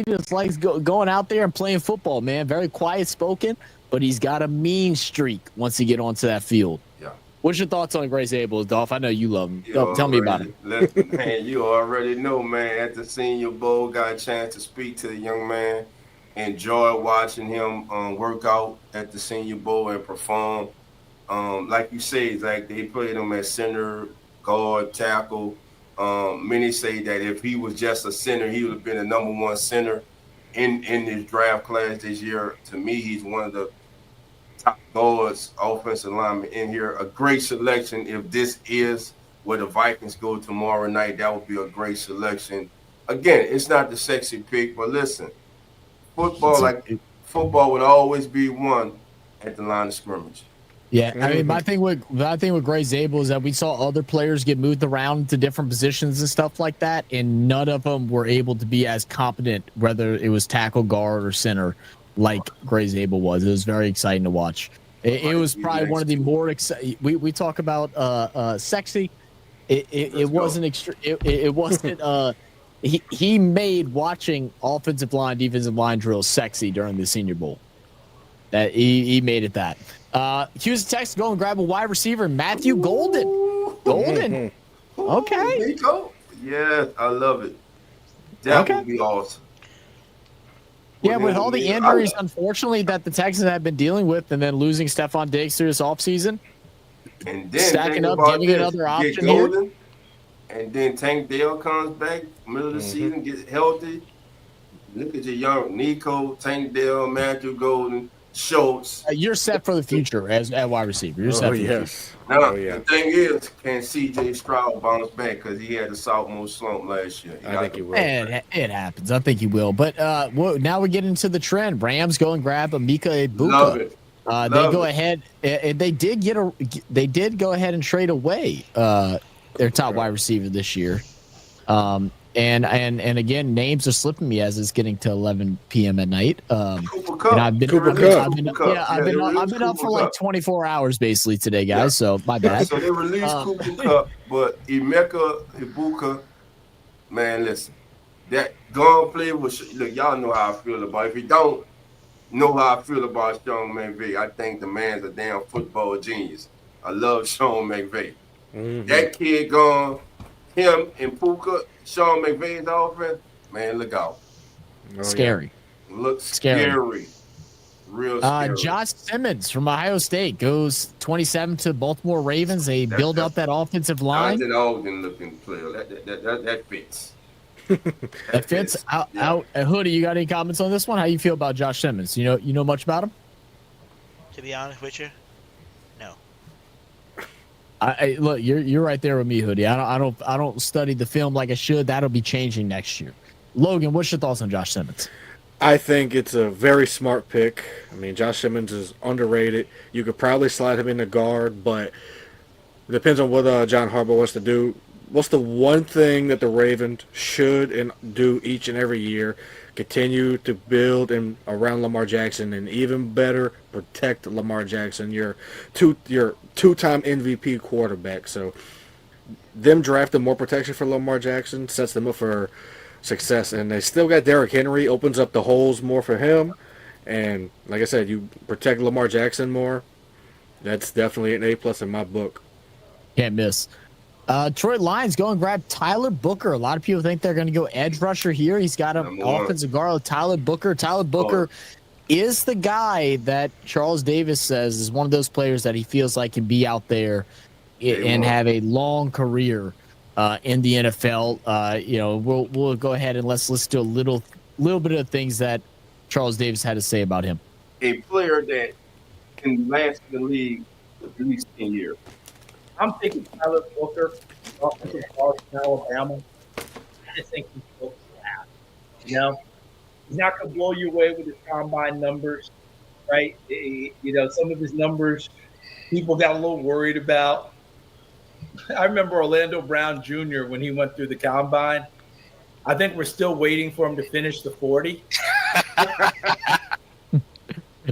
B: just likes going out there and playing football, man. Very quiet spoken, but he's got a mean streak once he get onto that field. Yeah. What's your thoughts on Grace Abel, Dolph? I know you love him. Tell me about him.
A: Man, you already know, man. At the Senior Bowl, got a chance to speak to the young man. Enjoy watching him work out at the Senior Bowl and perform. Like you say, they played him at center, guard, tackle. Many say that if he was just a center, he would have been a number one center in this draft class this year. To me, he's one of the top guards, offensive lineman in here. A great selection. If this is where the Vikings go tomorrow night, that would be a great selection. Again, it's not the sexy pick, but listen, football would always be won at the line of scrimmage.
B: Yeah, I mean, my thing with Gray Zabel is that we saw other players get moved around to different positions and stuff like that, and none of them were able to be as competent, whether it was tackle, guard, or center, like Gray Zabel was. It was very exciting to watch. It was probably one of the more exciting. We talk about sexy. It wasn't extreme. It wasn't. He made watching offensive line, defensive line drills sexy during the Senior Bowl. That he made it that. Hughes text, go and grab a wide receiver, Matthew Golden. Golden. Okay.
A: Nico? Yeah, I love it. That would be awesome.
B: Yeah, with all the injuries, unfortunately, that the Texans have been dealing with, and then losing Stephon Diggs through this offseason,
A: and then
B: stacking up, giving another option here.
A: And then Tank Dell comes back, middle of the season, gets healthy. Look at your young Nico, Tank Dell, Matthew Golden, Schultz.
B: You're set for the future as at wide receiver. You're set for the future.
A: Now, the thing is, can C.J. Stroud bounce back because he had a sophomore slump last year?
G: I think he will.
B: It happens. I think he will. But now we get into the trend. Rams go and grab Emeka Egbuka.
A: Love it.
B: They go ahead. They did go ahead and trade away their top wide receiver this year. And again, names are slipping me as it's getting to 11 p.m. at night.
A: Cooper Kupp.
B: I've been up for like 24 hours basically today, guys. Yeah. So my bad.
A: So they released Cooper Kupp, but Emeka Egbuka, man, listen, that gun play was look. Y'all know how I feel about it. If you don't know how I feel about Sean McVay, I think the man's a damn football genius. I love Sean McVay. Mm-hmm. That kid gone. Him and Puka, Sean McVay's offense, man, look out.
B: Scary.
A: Looks scary. Real scary.
B: Josh Simmons from Ohio State goes 27 to Baltimore Ravens. They build up that offensive line.
A: That's an Ogden looking player. That fits.
B: That fits. Hoodie, you got any comments on this one? How you feel about Josh Simmons? You know much about him?
H: To be honest with you, no.
B: Look, you're right there with me, Hoodie. I don't study the film like I should. That'll be changing next year. Logan, what's your thoughts on Josh Simmons?
G: I think it's a very smart pick. I mean, Josh Simmons is underrated. You could probably slide him in the guard, but it depends on what John Harbaugh wants to do. What's the one thing that the Ravens should and do each and every year? Continue to build around Lamar Jackson, and even better, protect Lamar Jackson, your two-time MVP quarterback. So them drafting more protection for Lamar Jackson sets them up for success. And they still got Derrick Henry, opens up the holes more for him. And like I said, you protect Lamar Jackson more. That's definitely an A+ in my book.
B: Can't miss. Detroit Lions go and grab Tyler Booker. A lot of people think they're going to go edge rusher here. He's got an offensive guard with Tyler Booker. Tyler Booker is the guy that Charles Davis says is one of those players that he feels like can be out there and have a long career in the NFL. We'll go ahead and let's listen to a little bit of things that Charles Davis had to say about him.
A: A player that can last in the league at least 10 years.
F: I'm thinking Tyler Booker, offensive guard from Alabama. I just think he's built to last. He's not going to blow you away with his combine numbers, right? Some of his numbers people got a little worried about. I remember Orlando Brown Jr. when he went through the combine. I think we're still waiting for him to finish the 40.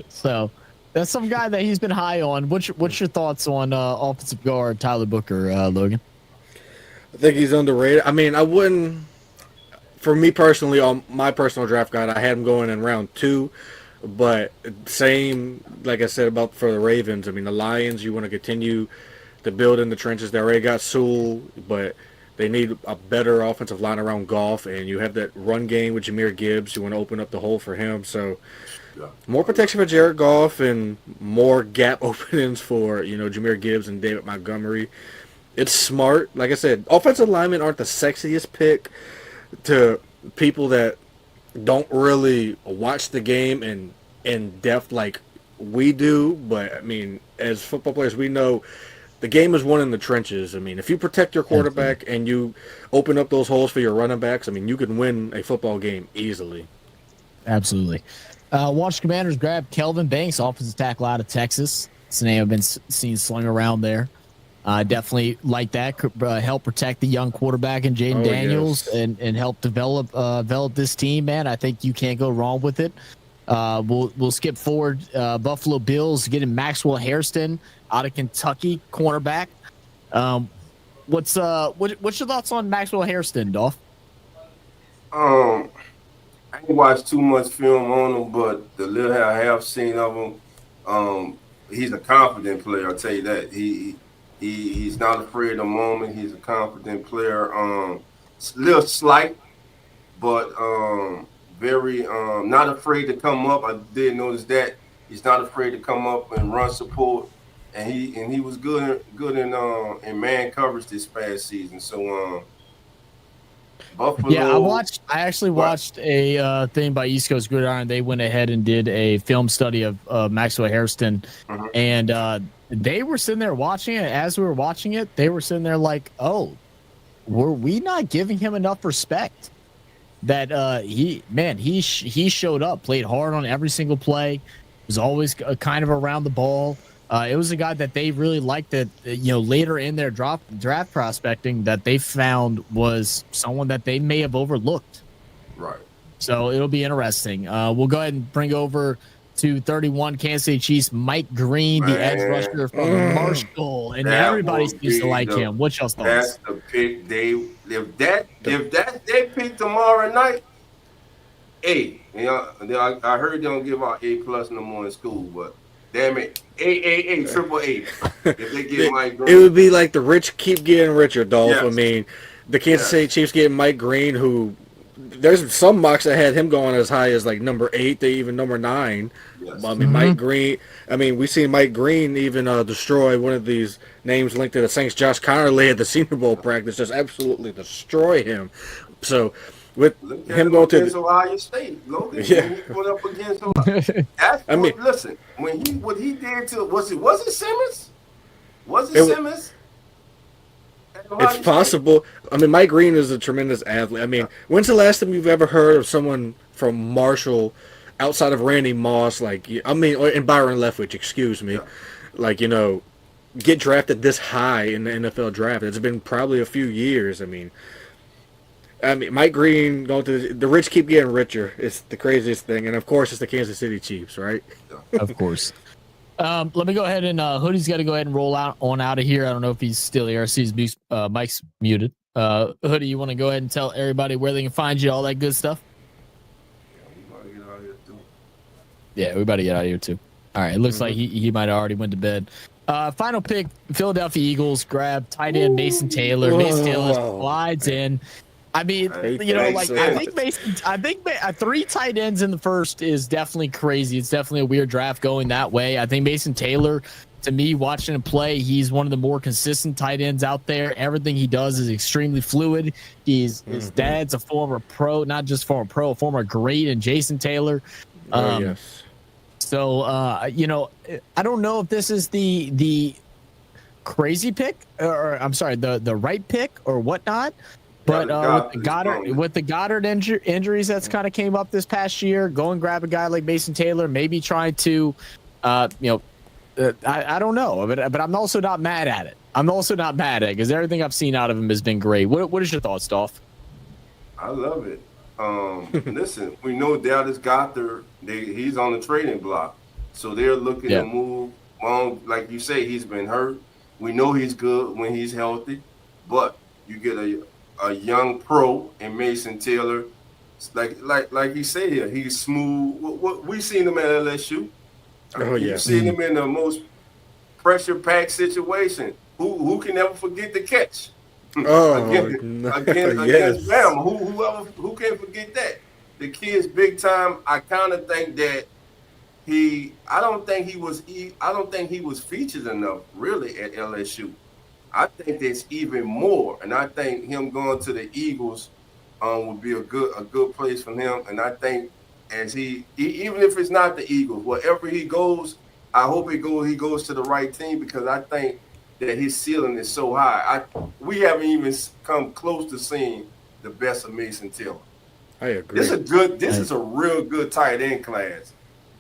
B: So that's some guy that he's been high on. What's your thoughts on offensive guard Tyler Booker, Logan?
G: I think he's underrated. I mean, I wouldn't. For me personally, on my personal draft guide, I had him going in round 2. But same, like I said about for the Ravens. I mean, the Lions, you want to continue to build in the trenches. They already got Sewell, but they need a better offensive line around Goff, and you have that run game with Jahmyr Gibbs. You want to open up the hole for him. So more protection for Jared Goff and more gap openings for, Jahmyr Gibbs and David Montgomery. It's smart. Like I said, offensive linemen aren't the sexiest pick to people that don't really watch the game in depth like we do. But I mean, as football players, we know the game is won in the trenches. I mean, if you protect your quarterback and you open up those holes for your running backs, I mean, you can win a football game easily.
B: Absolutely. Watch Commanders grab Kelvin Banks, offensive tackle out of Texas. It's a name I've been seeing slung around there. Definitely like that. Help protect the young quarterback and Jaden Daniels,
G: yes.
B: and help develop this team, man. I think you can't go wrong with it. We'll skip forward. Buffalo Bills getting Maxwell Hairston out of Kentucky, cornerback. What's your thoughts on Maxwell Hairston, Dolph?
A: I ain't watched too much film on him, but the little I have seen of him, he's a confident player. I'll tell you that. He's not afraid of the moment. He's a confident player. Little slight, but very not afraid to come up. I did notice that he's not afraid to come up and run support, and he was good in man coverage this past season. So Buffalo.
B: Yeah, I actually watched a thing by East Coast Gridiron. They went ahead and did a film study of Maxwell Hairston, and they were sitting there watching it. As we were watching it, they were sitting there like, "Oh, were we not giving him enough respect?" That he showed up, played hard on every single play, was always kind of around the ball. It was a guy that they really liked, that later in their draft prospecting, that they found was someone that they may have overlooked.
A: Right.
B: So it'll be interesting. We'll go ahead and bring over to 31 Kansas City Chiefs, Mike Green, the edge rusher from Marshall, and everybody seems to like him. What's y'all's thoughts?
A: That's the pick. If that's their pick tomorrow night, I heard they don't give out A+ no more in school, but damn it, triple A. If they get Mike Green,
G: it would be like the rich keep getting richer, Dolph.
A: Yes.
G: I mean, the Kansas City Chiefs getting Mike Green, who there's some mocks that had him going as high as like number 8 to even number 9.
A: Yes.
G: I mean, Mike Green. I mean, we seen Mike Green even destroy one of these names linked to the Saints. Josh Connerly at the Senior Bowl practice, just absolutely destroy him. So with him going to
A: Ohio State, Logan,
G: yeah,
A: he went up against Ohio. Listen, what he did to was it Simmons? Was it Simmons?
G: It's possible. I mean, Mike Green is a tremendous athlete. I mean, when's the last time you've ever heard of someone from Marshall, outside of Randy Moss, and Byron Leftwich, excuse me, get drafted this high in the NFL draft? It's been probably a few years. I mean, Mike Green going to the rich keep getting richer. It's the craziest thing, and of course, it's the Kansas City Chiefs, right?
B: Of course. Let me go ahead and Hoodie's got to go ahead and roll out of here. I don't know if he's still here. I see his mic's muted. Hoodie, you want to go ahead and tell everybody where they can find you, all that good stuff? Yeah, we about to get out of here too. All right, it looks like he might have already went to bed. Final pick: Philadelphia Eagles grab tight end Mason Taylor. Mason Taylor slides in. I mean, I think 3 tight ends in the first is definitely crazy. It's definitely a weird draft going that way. I think Mason Taylor, to me, watching him play, he's one of the more consistent tight ends out there. Everything he does is extremely fluid. His dad's a former pro, not just former pro, a former great, and Jason Taylor.
G: Yes.
B: So, I don't know if this is the crazy pick, or I'm sorry, the right pick or whatnot. But with the Goddard injuries that's kind of came up this past year, go and grab a guy like Mason Taylor, maybe try to, I don't know, but I'm also not mad at it. Because everything I've seen out of him has been great. What is your thoughts, Dolph?
A: I love it. Listen, we know Dallas Goddard, he's on the trading block, so they're looking to move on. Like you say, he's been hurt. We know he's good when he's healthy, but you get a young pro in Mason Taylor, like he said here, he's smooth. What we seen him at LSU. You've seen him in the most pressure-packed situation. Who can ever forget the catch? Against Bama. Who can forget that? The kid's big time. I kind of think that I don't think he was featured enough really at LSU. I think there's even more, and I think him going to the Eagles would be a good place for him. And I think as he even if it's not the Eagles, wherever he goes, I hope he goes to the right team, because I think that his ceiling is so high. We haven't even come close to seeing the best of Mason Taylor.
G: I agree.
A: This is a real good tight end class.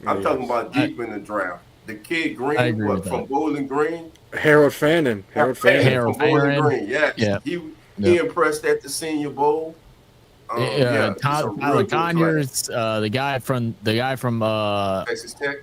A: I'm talking about deep in the draft. The kid Green, from Bowling Green?
G: Harold Fannin from
A: Bowling Green. Yeah. He impressed at the Senior Bowl.
B: Tyler Conyers, the guy from
A: Texas Tech.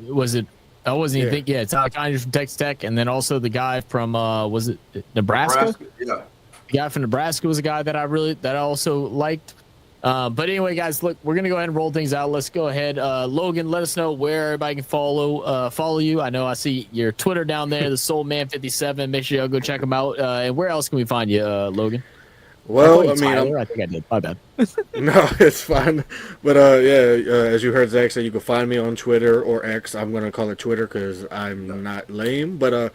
B: Was it? I wasn't even thinking. Yeah, Tyler Conyers from Texas Tech, and then also the guy from was it Nebraska?
A: Yeah.
B: The guy from Nebraska was a guy that I also liked. But anyway, guys, look, we're gonna go ahead and roll things out. Let's go ahead. Logan, let us know where everybody can follow you. I know I see your Twitter down there, the Soul Man 57. Make sure y'all go check him out. And where else can we find you, Logan?
G: Well, I
B: think I did. My bad.
G: No, it's fine. But as you heard Zach say, you can find me on Twitter or X. I'm gonna call it Twitter because I'm not lame. But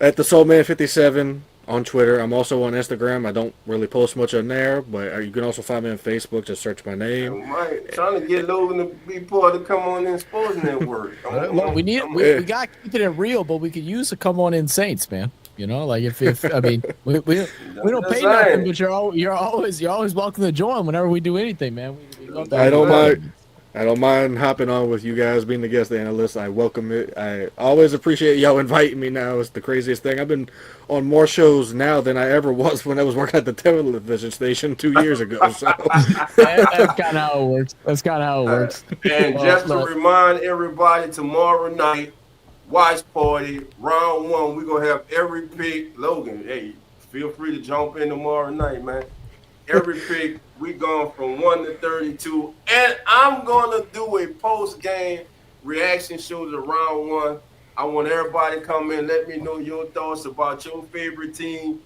G: at the Soulman57 on Twitter. I'm also on Instagram. I don't really post much on there, but you can also find me on Facebook. Just search my name.
A: Trying to get Logan to be part to come on in Sports Network.
B: We got keeping it real, but we could use a come on in Saints, man. You know, like if I mean, we don't pay nothing, but you're always welcome to join whenever we do anything, man. We love that.
G: I don't mind hopping on with you guys, being the guest analyst. I welcome it. I always appreciate y'all inviting me now. It's the craziest thing. I've been on more shows now than I ever was when I was working at the television station 2 years ago. So
B: that's kind of how it works.
A: And just to remind everybody, tomorrow night, watch party, round one. We're going to have every pick. Logan, hey, feel free to jump in tomorrow night, man. Every pick, we going from 1 to 32. And I'm going to do a post-game reaction show to round one. I want everybody to come in, let me know your thoughts about your favorite team.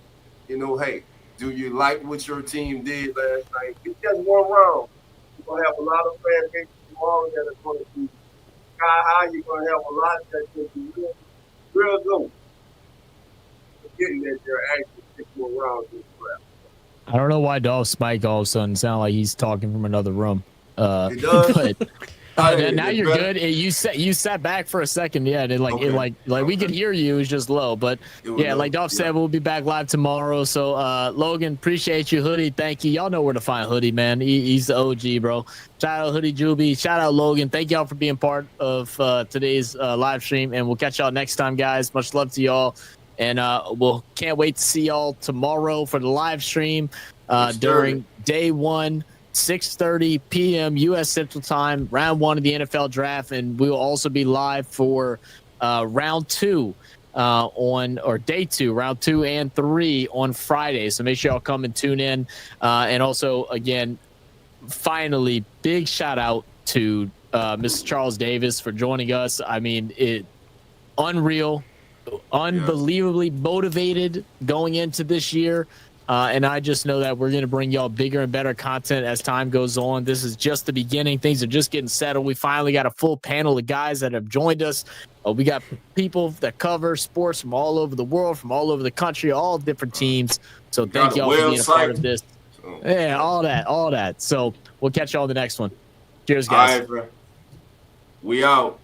A: You know, hey, do you like what your team did last night? It's just one round. You're going to have a lot of fan bases tomorrow that are going to be sky high. You're going to have a lot that's going to be real good. Forgetting that there are actually 6 more rounds in the draft.
B: I don't know why Dolph's mic all of a sudden sound like he's talking from another room.
A: It does.
B: But now you're good. You sat back for a second. Yeah, we could hear you. It was just low. But yeah, like Dolph said, we'll be back live tomorrow. So Logan, appreciate you, Hoodie. Thank you. Y'all know where to find Hoodie, man. He's the OG, bro. Shout out Hoodie Juby. Shout out Logan. Thank y'all for being part of today's live stream, and we'll catch y'all next time, guys. Much love to y'all. And we'll can't wait to see y'all tomorrow for the live stream during day one, 6:30 p.m. U.S. Central Time, round one of the NFL draft. And we will also be live for round two day two, round 2 and 3 on Friday. So make sure y'all come and tune in. And also, again, finally, big shout out to Mr. Charles Davis for joining us. I mean, unbelievably motivated going into this year, and I just know that we're going to bring y'all bigger and better content as time goes on. This is just the beginning. Things are just getting settled. We finally got a full panel of guys that have joined us. We got people that cover sports from all over the world, from all over the country, all different teams. So thank y'all for being a part of this. Yeah, all that. So we'll catch y'all on the next one. Cheers, guys.
A: All right, bro. We out.